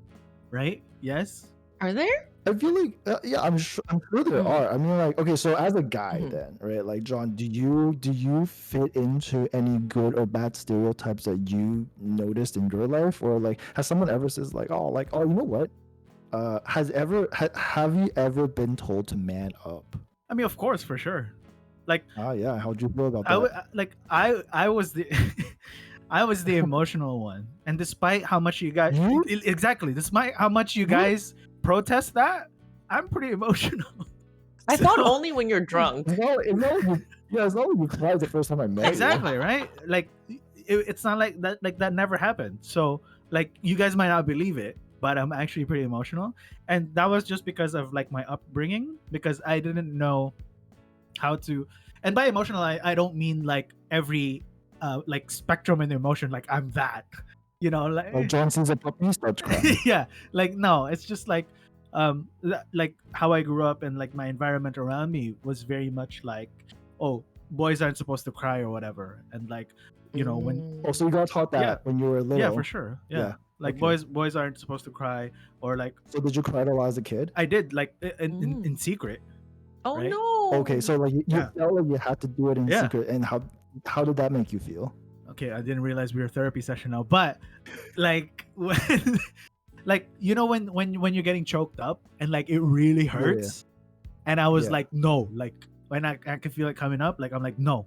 right? Yes. Are there? I feel like yeah, I'm sure there Mhm. are. I mean, like, okay, so as a guy, Mhm. then, right? Like, John, do you fit into any good or bad stereotypes that you noticed in your life, or like, has someone ever says like, oh, you know what? Have you ever been told to man up? I mean, of course, for sure. Like, Yeah, how'd you feel about I that? I was the I was the emotional one, and despite how much you guys You? exactly, despite how much you guys protest that, I'm pretty emotional. I thought So- only when you're drunk. It's not like you cried the first time I met Exactly, right? Like it's not like that. Like that never happened. So like you guys might not believe it, but I'm actually pretty emotional, and that was just because of like my upbringing, because I didn't know how to. And by emotional, I don't mean like every like spectrum in emotion, like I'm that, Like like John sees a puppy, starts crying. yeah, like no, it's just like like how I grew up, and like my environment around me was very much like, oh, boys aren't supposed to cry or whatever, and like when Oh, so you got taught that Yeah. when you were little. yeah, for sure, yeah, Yeah, like okay. boys aren't supposed to cry, or like So did you cry a lot as a kid? I did, like in secret. Oh Right? no. Okay, so like you Yeah. felt like you had to do it in Yeah. secret, and how did that make you feel? Okay, I didn't realize we were therapy session now, but like when like when you're getting choked up and like it really Yeah. hurts, and I was Yeah. like, no, like when I can feel it coming up, like I'm like, no,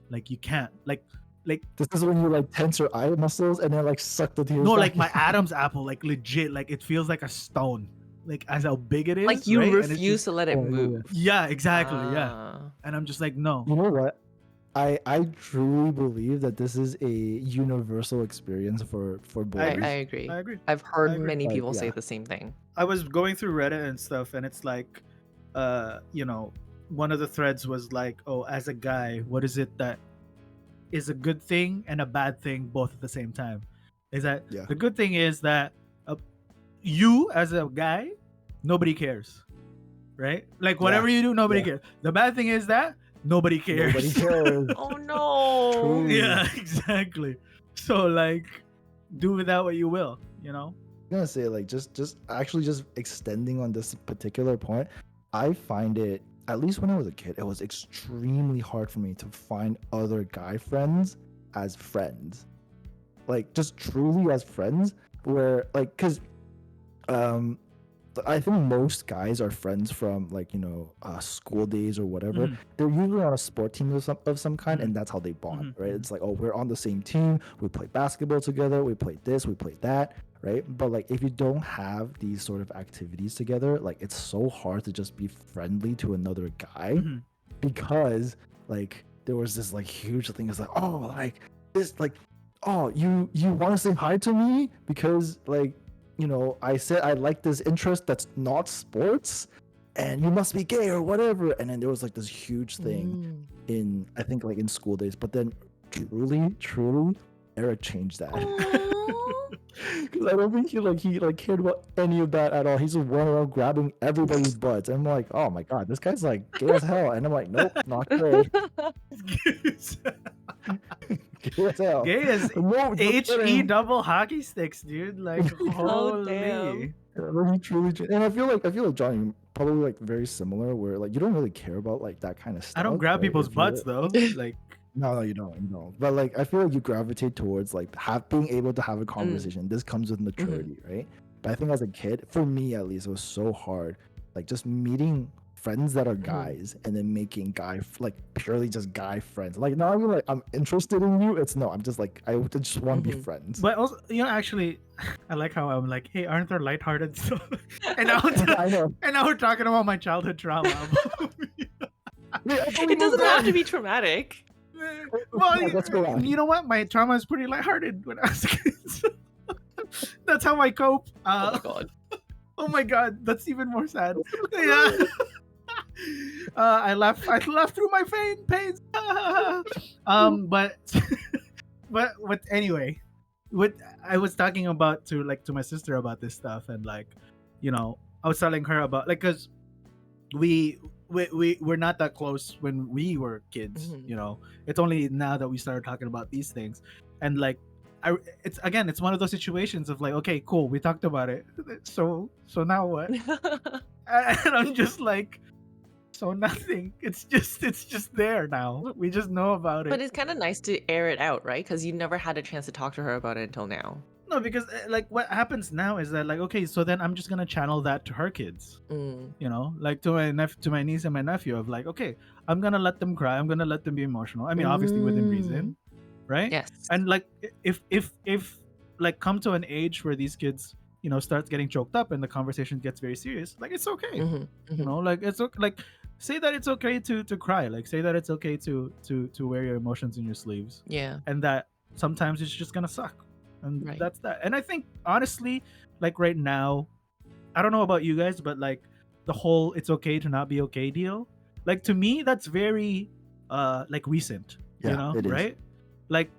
like you can't, like This is when you like tense your eye muscles and then like suck the tears. no, back like my in. Adam's apple, like legit, like it feels like a stone, like as how big it is, Like you right? And it's refuse just- to let it Oh, yeah, move. yeah, exactly, yeah, Ah. and I'm just like, no. You know what? I truly believe that this is a universal experience for I, boys. I agree. I agree. I've heard agree. many Like, people say yeah. the same thing. I was going through Reddit and stuff, and it's like, one of the threads was like, oh, as a guy, what is it that is a good thing and a bad thing both at the same time? Is that Yeah. the good thing is that you as a guy, nobody cares, right? Like whatever you do, nobody Yeah. cares. The bad thing is that nobody cares. Nobody cares. Oh no. True. Yeah, exactly. So like, do with that what you will, I'm gonna say like just actually just extending on this particular point, I find it, at least when I was a kid, it was extremely hard for me to find other guy friends as friends, like just truly as friends, where like because I think most guys are friends from like school days or whatever. Mhm. They're usually on a sport team of some kind, Mhm. and that's how they bond, Mhm, right? mhm. It's like, oh, we're on the same team. We play basketball together. We play this. We play that, right? But like, if you don't have these sort of activities together, like it's so hard to just be friendly to another guy, Mhm. because like there was this like huge thing. It's like, oh, like this, like, oh, you want to say hi to me because like I said I like this interest that's not sports, and you must be gay or whatever. And then there was like this huge thing in, I think, like in school days. But then truly, Eric changed that. Aw. Because I don't think he cared about any of that at all. He's just went around grabbing everybody's butts. And I'm like, oh my god, this guy's like gay as hell. And I'm like, nope, not gay. Gay as hell. Gay is No, just HE kidding. double hockey sticks, dude. Like holy. damn. Yeah, he truly and I feel like Johnny, you're probably like very similar, where like you don't really care about like that kind of stuff. I don't grab right? people's If you're- butts though. Like No, you don't. But like I feel like you gravitate towards like being able to have a conversation. This comes with maturity, right? But I think as a kid, for me at least, it was so hard. Like just meeting friends that are guys and then making like purely just guy friends. Like not even like I'm interested in you. It's no, I'm just like I just want to be friends. but also, actually, I like how I'm like, hey, aren't there lighthearted stuff? and now I know. and now we're talking about my childhood trauma. It doesn't have to be traumatic. Well, Yeah, let's go on. you know what? My trauma is pretty lighthearted when I was a kid. So that's how I cope. Oh my god. Oh my god, that's even more sad. Yeah. I laughed through my pains. But but anyway, what I was talking about to my sister about this stuff, and like, I was telling her about like, cause we're not that close when we were kids. Mhm. It's only now that we started talking about these things, and like, it's one of those situations of like, okay, cool, we talked about it, so now what? And I'm just like, so nothing. It's just there now. We just know about it. But it's kind of nice to air it out, right? Because you never had a chance to talk to her about it until now. No, because like what happens now is that like, okay, so then I'm just gonna channel that to her kids. Like to my niece and my nephew, of like, okay, I'm gonna let them cry. I'm gonna let them be emotional. I mean, obviously within reason, right? Yes. And like, if like come to an age where these kids starts getting choked up and the conversation gets very serious, like it's okay. Like it's okay, like say that it's okay to cry, like say that it's okay to wear your emotions in your sleeves, Yeah. and that sometimes it's just gonna suck, and Right. that's that. And I think honestly, like right now, I don't know about you guys, but like the whole "it's okay to not be okay" deal, like to me that's very like recent, you Yeah, know, it is. right? Like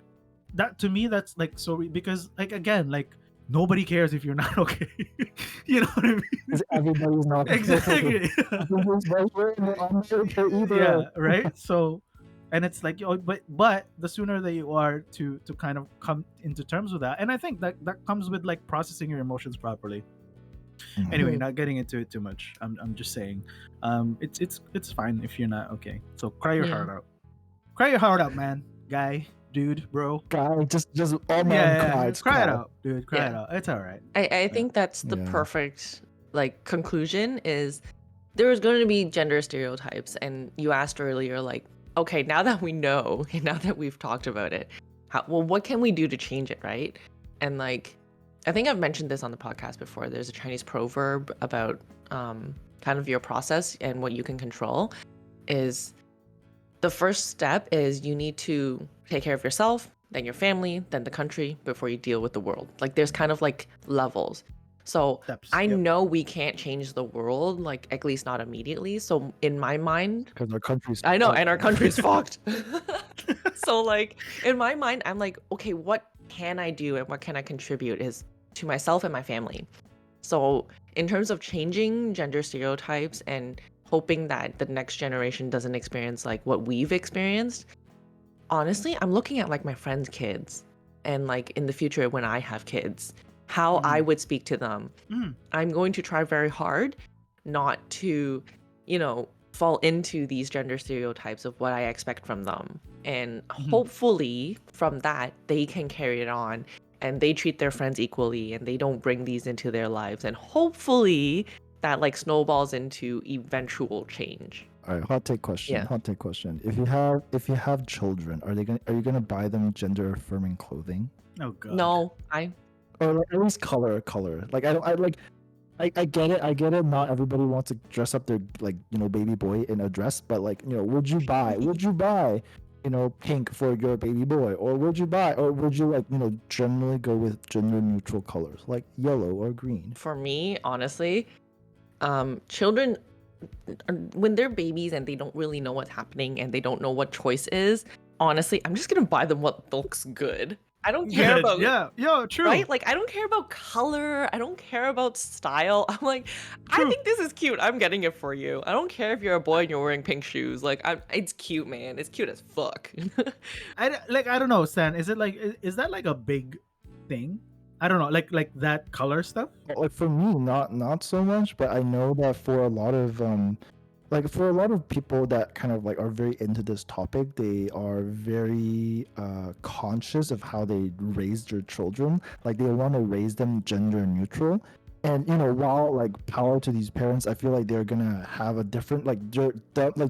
that to me that's like because like again like nobody cares if you're not okay. You know what I mean? Because everybody's not Exactly. Everyone's like, "Wait, no, I'm not okay either." Yeah, right. So and it's like but the sooner that you are to kind of come into terms with that, and I think that comes with like processing your emotions properly. Mhm. Anyway, Mhm. not getting into it too much. I'm just saying it's fine if you're not okay, so cry your Yeah. heart out. Cry your heart out, man. Guy, dude, bro. Guy, just all man Yeah, cry. yeah, Just cry it cry. out, dude. Cry it Yeah. out. It's all right. I think that's the Yeah. perfect like conclusion is there's going to be gender stereotypes, and you asked earlier like, okay, now that we know and now that we've talked about it, what can we do to change it, right? And like I think I've mentioned this on the podcast before. There's a Chinese proverb about kind of your process and what you can control is the first step is you need to take care of yourself, then your family, then the country before you deal with the world. Like there's kind of like levels. So Steps. I Yep. know we can't change the world, like at least not immediately. So in my mind, Because our country's I know, fucked. and our country's fucked. So like in my mind, I'm like, okay, what can I do and what can I contribute is to myself and my family. So in terms of changing gender stereotypes and hoping that the next generation doesn't experience like what we've experienced, honestly, I'm looking at like my friends' kids and like in the future when I have kids, how I would speak to them. Mm. I'm going to try very hard not to, you know, fall into these gender stereotypes of what I expect from them. And hopefully from that, they can carry it on and they treat their friends equally and they don't bring these into their lives. And hopefully that like snowballs into eventual change. All right, hot take question. Yeah. Hot take question. If you have children, are you gonna buy them gender affirming clothing? Oh god. No, Or like, at least color. Like I get it. I get it. Not everybody wants to dress up their like baby boy in a dress, but like would you buy pink for your baby boy, or would you like generally go with gender neutral colors like yellow or green? for me, honestly, children when they're babies and they don't really know what's happening and they don't know what choice is, honestly, I'm just gonna buy them what looks good. I don't care about yeah, true. right? Like I don't care about color. I don't care about style. I'm like, I True. think this is cute. I'm getting it for you. I don't care if you're a boy and you're wearing pink shoes. Like it's cute, man. It's cute as fuck. I don't know, Stan. Is it like is that like a big thing? I don't know, like that color stuff. Like for me, not so much, but I know that for a lot of people that kind of like are very into this topic, they are very conscious of how they raise their children. Like they want to raise them gender neutral. And while like power to these parents, I feel like they're gonna have a different like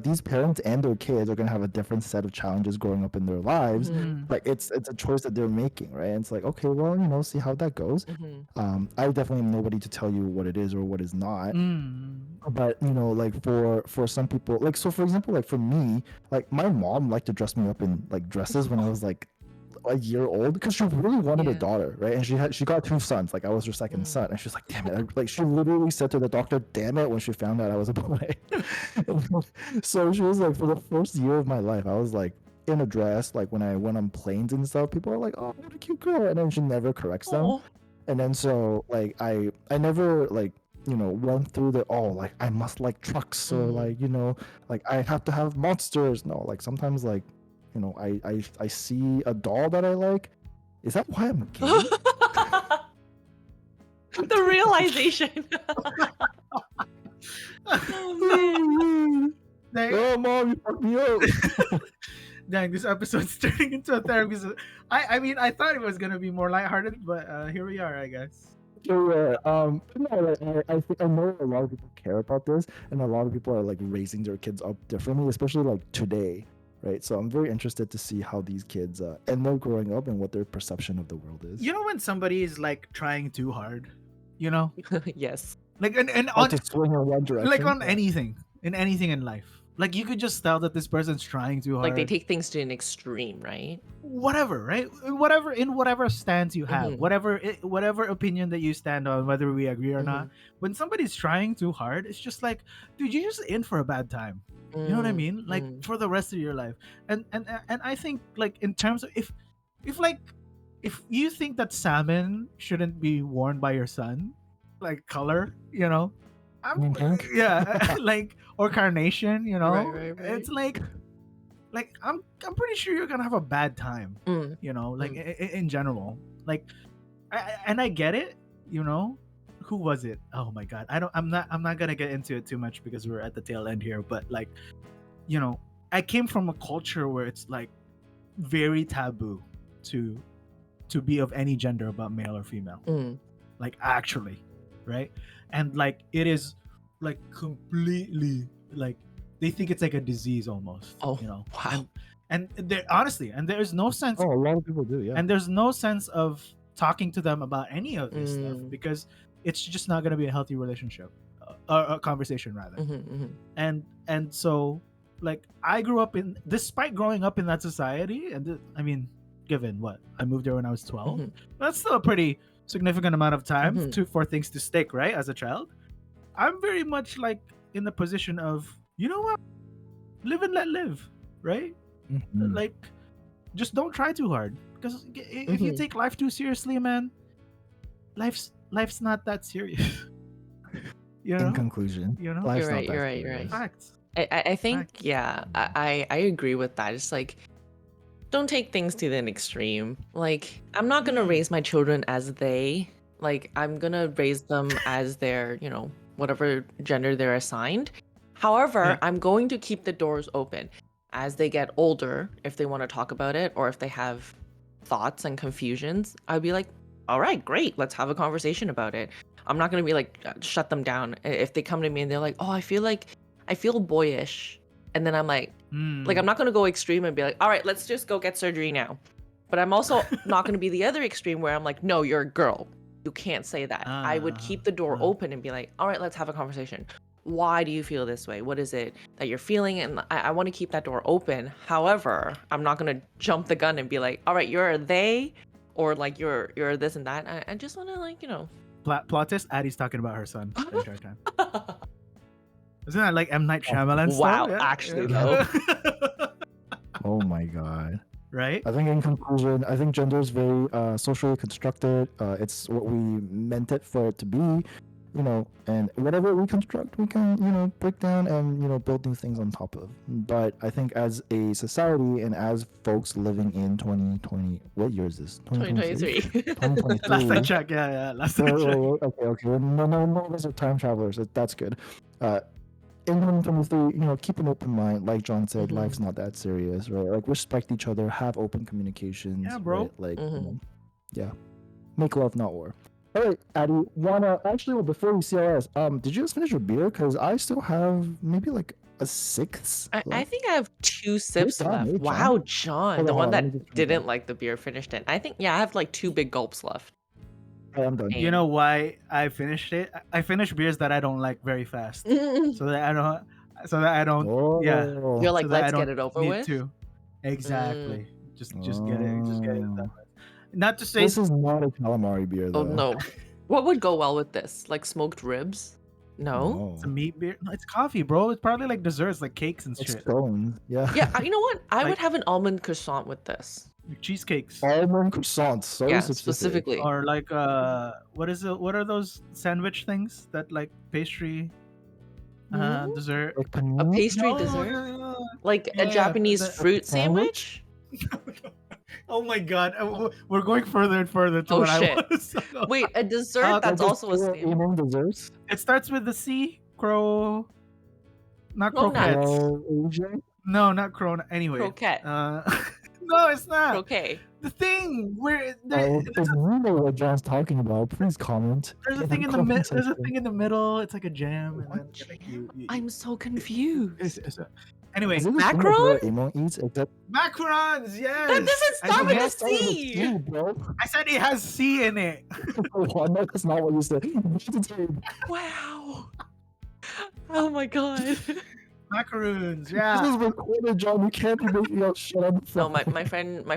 these parents and their kids are gonna have a different set of challenges growing up in their lives. Mhm. Like it's a choice that they're making, right? And it's like, okay, well, see how that goes. Mhm. I definitely am nobody to tell you what it is or what is not. Mm. But like for some people, like so for example, like for me, like my mom liked to dress me up in like dresses when I was like a year old because she really wanted a Yeah. daughter, right? And she got two sons, like I was her second son, and she's like, damn it, like she literally said to the doctor, damn it, when she found out I was a boy. So she was like, for the first year of my life, I was like in a dress, like when I went on planes and stuff, people are like, oh, what a cute girl, and then she never corrects them. Aw. And then so like I never like went through the like I must like trucks or like like I have to have monsters. No, like sometimes like I see a doll that I like. Is that why I'm gay? The realization. Oh, man. Dang, Oh mom, you fucked me up. dang, this episode's turning into a therapy. I mean, I thought it was gonna be more lighthearted, but here we are, I guess. So, no, like, I think I know a lot of people care about this, and a lot of people are like raising their kids up differently, especially like today, right? So I'm very interested to see how these kids end up growing up and what their perception of the world is. You know when somebody is like trying too hard, you know, Yes. like and Or on to swing in one direction. like on anything in life, Like you could just tell that this person's trying too hard. Like they take things to an extreme, right? Whatever, right? Whatever stance you have, Mhm. whatever opinion that you stand on, whether we agree or not. When somebody's trying too hard, it's just like, dude, you're just in for a bad time. You know what I mean? Like for the rest of your life. And I think like in terms of if like if you think that salmon shouldn't be worn by your son, like color, you know, I'm Pink? yeah, like or carnation, you know, Right. it's like I'm pretty sure you're gonna have a bad time, Mm. you know, like Mm. in general, like and I get it, you know. Who was it? Oh my god, I'm not gonna get into it too much because we're at the tail end here, but like, you know, I came from a culture where it's like very taboo to be of any gender about male or female, Mm. like actually, right? And like it is like completely like they think it's like a disease almost, Oh, you know. wow. And there honestly, and there's no sense, Oh, a lot of people do, yeah. and there's no sense of talking to them about any of this stuff Mm. because it's just not going to be a healthy relationship, or a conversation rather. And so like I grew up in, despite growing up in that society, and I mean, given what I moved there when I was 12, Mhm. that's still a pretty significant amount of time Mhm. for things to stick, right? As a child, I'm very much like in the position of, you know what, live and let live, right? Mhm. Like just don't try too hard, because if you Mhm. take life too seriously, man, life's not that serious. You In know, conclusion, you know, life's You're not right, that you're right, you're right. serious. facts. I think, Facts. yeah, I agree with that. It's like, don't take things to an extreme. Like, I'm not gonna raise my children as they. Like, I'm gonna raise them as their, you know, whatever gender they're assigned. However, Yeah. I'm going to keep the doors open as they get older. If they want to talk about it or if they have thoughts and confusions, I'd be like, all right, great, let's have a conversation about it. I'm not gonna be like, shut them down. If they come to me and they're like, oh, I feel boyish, and then I'm like, I'm not gonna go extreme and be like, all right, let's just go get surgery now. But I'm also not gonna be the other extreme where I'm like, no, you're a girl, you can't say that. I would keep the door open and be like, all right, let's have a conversation. Why do you feel this way? What is it that you're feeling? And I want to keep that door open. However, I'm not gonna jump the gun and be like, all right, you're a they, or like you're this and that. I just want to, like, you know. Plot twist: Addie's talking about her son the entire time. Isn't that like M. Night Shyamalan Wow, stuff? Yeah, actually, yeah. Oh my god. Right? I think in conclusion, I think gender is very socially constructed. It's what we meant it for it to be, you know, and whatever we construct, we can, you know, break down and, you know, build new things on top of. But I think as a society and as folks living in 2020, what year is this? 2023. 2023. Last I checked, yeah. Last I checked. Okay. No, those are time travelers. That's good. In 2023, you know, keep an open mind. Like John said, Mhm. life's not that serious, right? Like, respect each other, have open communications, Yeah, bro. right? Like, you Mhm. know, yeah, make love, not war. All right, Addie, well, before we CLS, did you just finish your beer? Because I still have maybe like a sixth I left. think I have 2 sips done, left. hey, John. Wow, John, Hold the on, one let me that just drink didn't like the beer finished it. I think, yeah, I have like 2 big gulps left. All right, I'm done. You know why I finished it? I finished beers that I don't like very fast, so that I don't. Yeah. Oh, You're So like, that I let's don't get it over need with. to. Exactly. Just get it. Just get it done oh. with. Not to say. This is not a calamari beer, Oh though. no. What would go well with this? Like smoked ribs? No? It's a meat beer. No, it's coffee, bro. It's probably like desserts, like cakes and It's shit. scones. Yeah. Yeah, you know what? I Like- would have an almond croissant with this. Like cheesecakes. Almond croissants. So Yeah, specific. specifically. Or like what are those sandwich things that like pastry Mhm. dessert? Like A panini. pastry No, dessert? yeah. Like Yeah, a Japanese the fruit sandwich? sandwich? Oh my god, we're going further and further to Oh, what shit. I want to say. Wait, a dessert Uh, that's Like also a those sandwich? Asian desserts. It starts with the C. Not Cronuts. croquettes. Asian. No, not crona. Anyway. Croquette. No, it's not. Croquet. The thing where If you know what John's talking about, please comment. there's a in thing the in the comment there's a section. thing in the middle. It's like a jam, and What then like, jam? you I'm so confused. anyway, Is it the thing that Macaron? Doraemon eats? Except macarons. Yes. That doesn't I start said- with a Start with a C. C, bro. I said it has C in it. Oh, no, that's not what you said. Vegetarian. Wow. Oh my god. Macaroons. This Yeah. is recorded, John. You can't be making up shit on the No, fly. my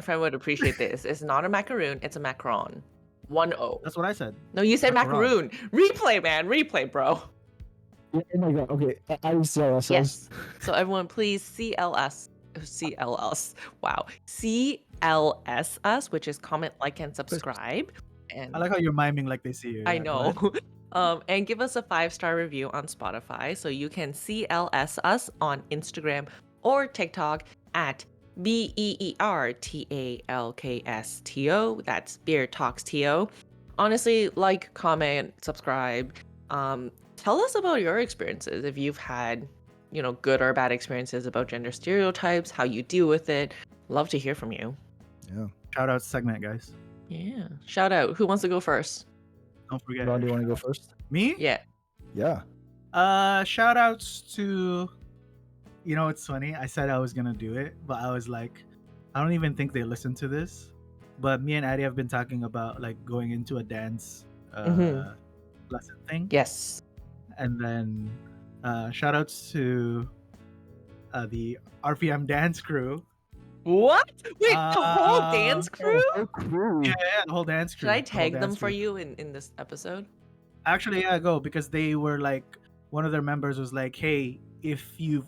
friend would appreciate this. It's not a macaroon, it's a macaron. 1-0. That's what I said. No, you said Macaron. macaroon. Replay, man. Replay, bro. Oh my god. Okay, I saw us. Yes. So everyone, please CLS. Wow. CLS us, which is comment, like, and subscribe. And I like how you're miming like they see you. I Yeah, go ahead. know. And give us a 5-star review on Spotify so you can CLS us on Instagram or TikTok at BEERTALKSTO. That's Beer Talks TO. Honestly, like, comment, subscribe. Tell us about your experiences if you've had, good or bad experiences about gender stereotypes, how you deal with it. Love to hear from you. Yeah. Shout out segment, guys. Yeah. Shout out. Who wants to go first? Don't forget. Ron, do you want to go first? Me? Yeah. Yeah. Shout outs to, it's funny. I said I was gonna do it, but I was like, I don't even think they listen to this. But me and Addie have been talking about like going into a dance lesson thing. Yes. And then shout outs to the RPM dance crew. What? Wait, the whole dance crew? Yeah, the whole dance crew. Should I the whole tag them dance for crew. you in this episode? Actually, yeah, go, because they were like, one of their members was like, "Hey, if we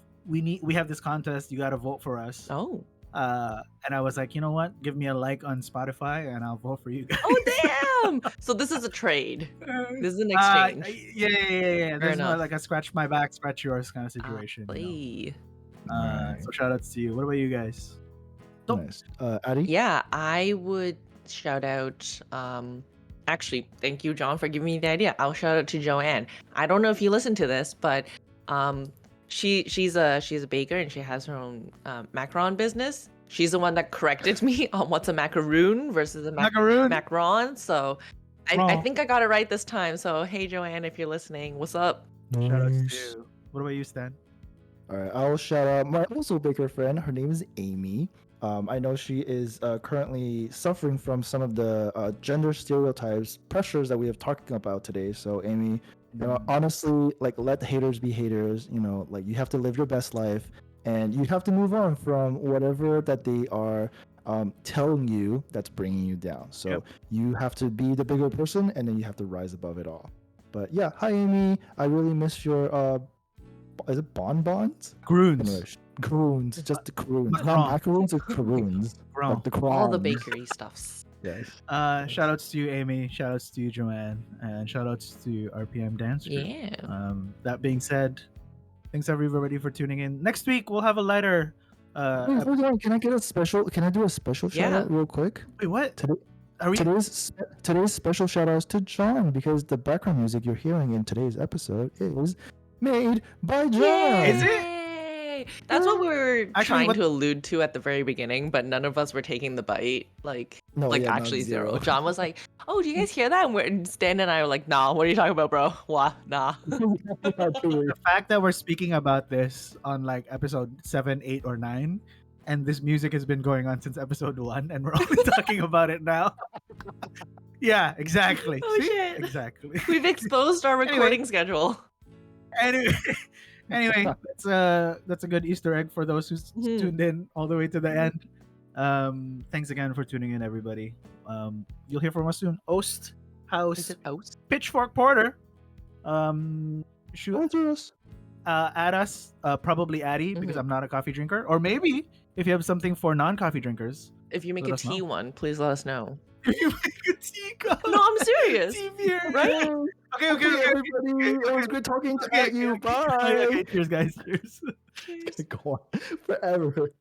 have this contest, you gotta vote for us." Oh. And I was like, you know what? Give me a like on Spotify, and I'll vote for you guys. Oh, damn! So this is a trade. This is an Uh, exchange. yeah. Fair There's no enough. like a scratch my back, scratch yours kind of situation. Play. Right. So shout outs to you. What about you guys? Nope. Nice. Addie? Yeah, I would shout out. Actually, thank you, John, for giving me the idea. I'll shout out to Joanne. I don't know if you listen to this, but she's a baker and she has her own macaron business. She's the one that corrected me on what's a macaroon versus a Macaroon. macaron. So I Wrong. think I got it right this time. So hey, Joanne, if you're listening, what's up? Shout outs to Nice. you. What about you, Stan? All right, I'll shout out my also baker friend. Her name is Amy. I know she is currently suffering from some of the gender stereotypes, pressures that we have talking about today. So, Amy, honestly, like, let the haters be haters. Like, you have to live your best life, and you have to move on from whatever that they are telling you that's bringing you down. So, Yep. you have to be the bigger person, and then you have to rise above it all. But yeah, hi Amy. I really miss your is it bonbons? Groons. Anyway, Croons, just the croons, Macaron. not macaroons or croons. Macaron. Like the All the crons. bakery stuffs. Yes. Shout outs to you, Amy. Shout outs to you, Joanne. And shout outs to RPM Dance Crew. Yeah. That being said, thanks everybody for tuning in. Next week we'll have a lighter. Wait, hold on. Can I do a special shout out real quick? Wait, what? Today, Are we? today's special shout outs to John, because the background music you're hearing in today's episode is made by John. Is it? Yay! That's what we were Actually, trying what- to allude to at the very beginning, but none of us were taking the bite. No, yeah, not actually zero. zero. John was like, "Oh, do you guys hear that?" And Stan and I were like, "Nah, what are you talking about, bro? What? Nah." The fact that we're speaking about this on like episode 7, 8, or 9, and this music has been going on since episode 1, and we're only talking about it now. Yeah, exactly. Oh, See? shit. Exactly. We've exposed our Anyway. recording schedule. Anyway, that's a good Easter egg for those who Mhm. tuned in all the way to the end. Thanks again for tuning in, everybody. You'll hear from us soon. Oast, Is House, it Oast? Pitchfork, Porter. Shoot, Sponsor us. at us, probably Addy, because Mhm. I'm not a coffee drinker, or maybe if you have something for non-coffee drinkers. If you make Let a us know. tea one, please let us know. You make a tea cup. No, I'm serious. Tea beer. Right? Okay, Okay, everybody. It was good talking to you. Bye. Okay, cheers, guys. Cheers. Go on forever.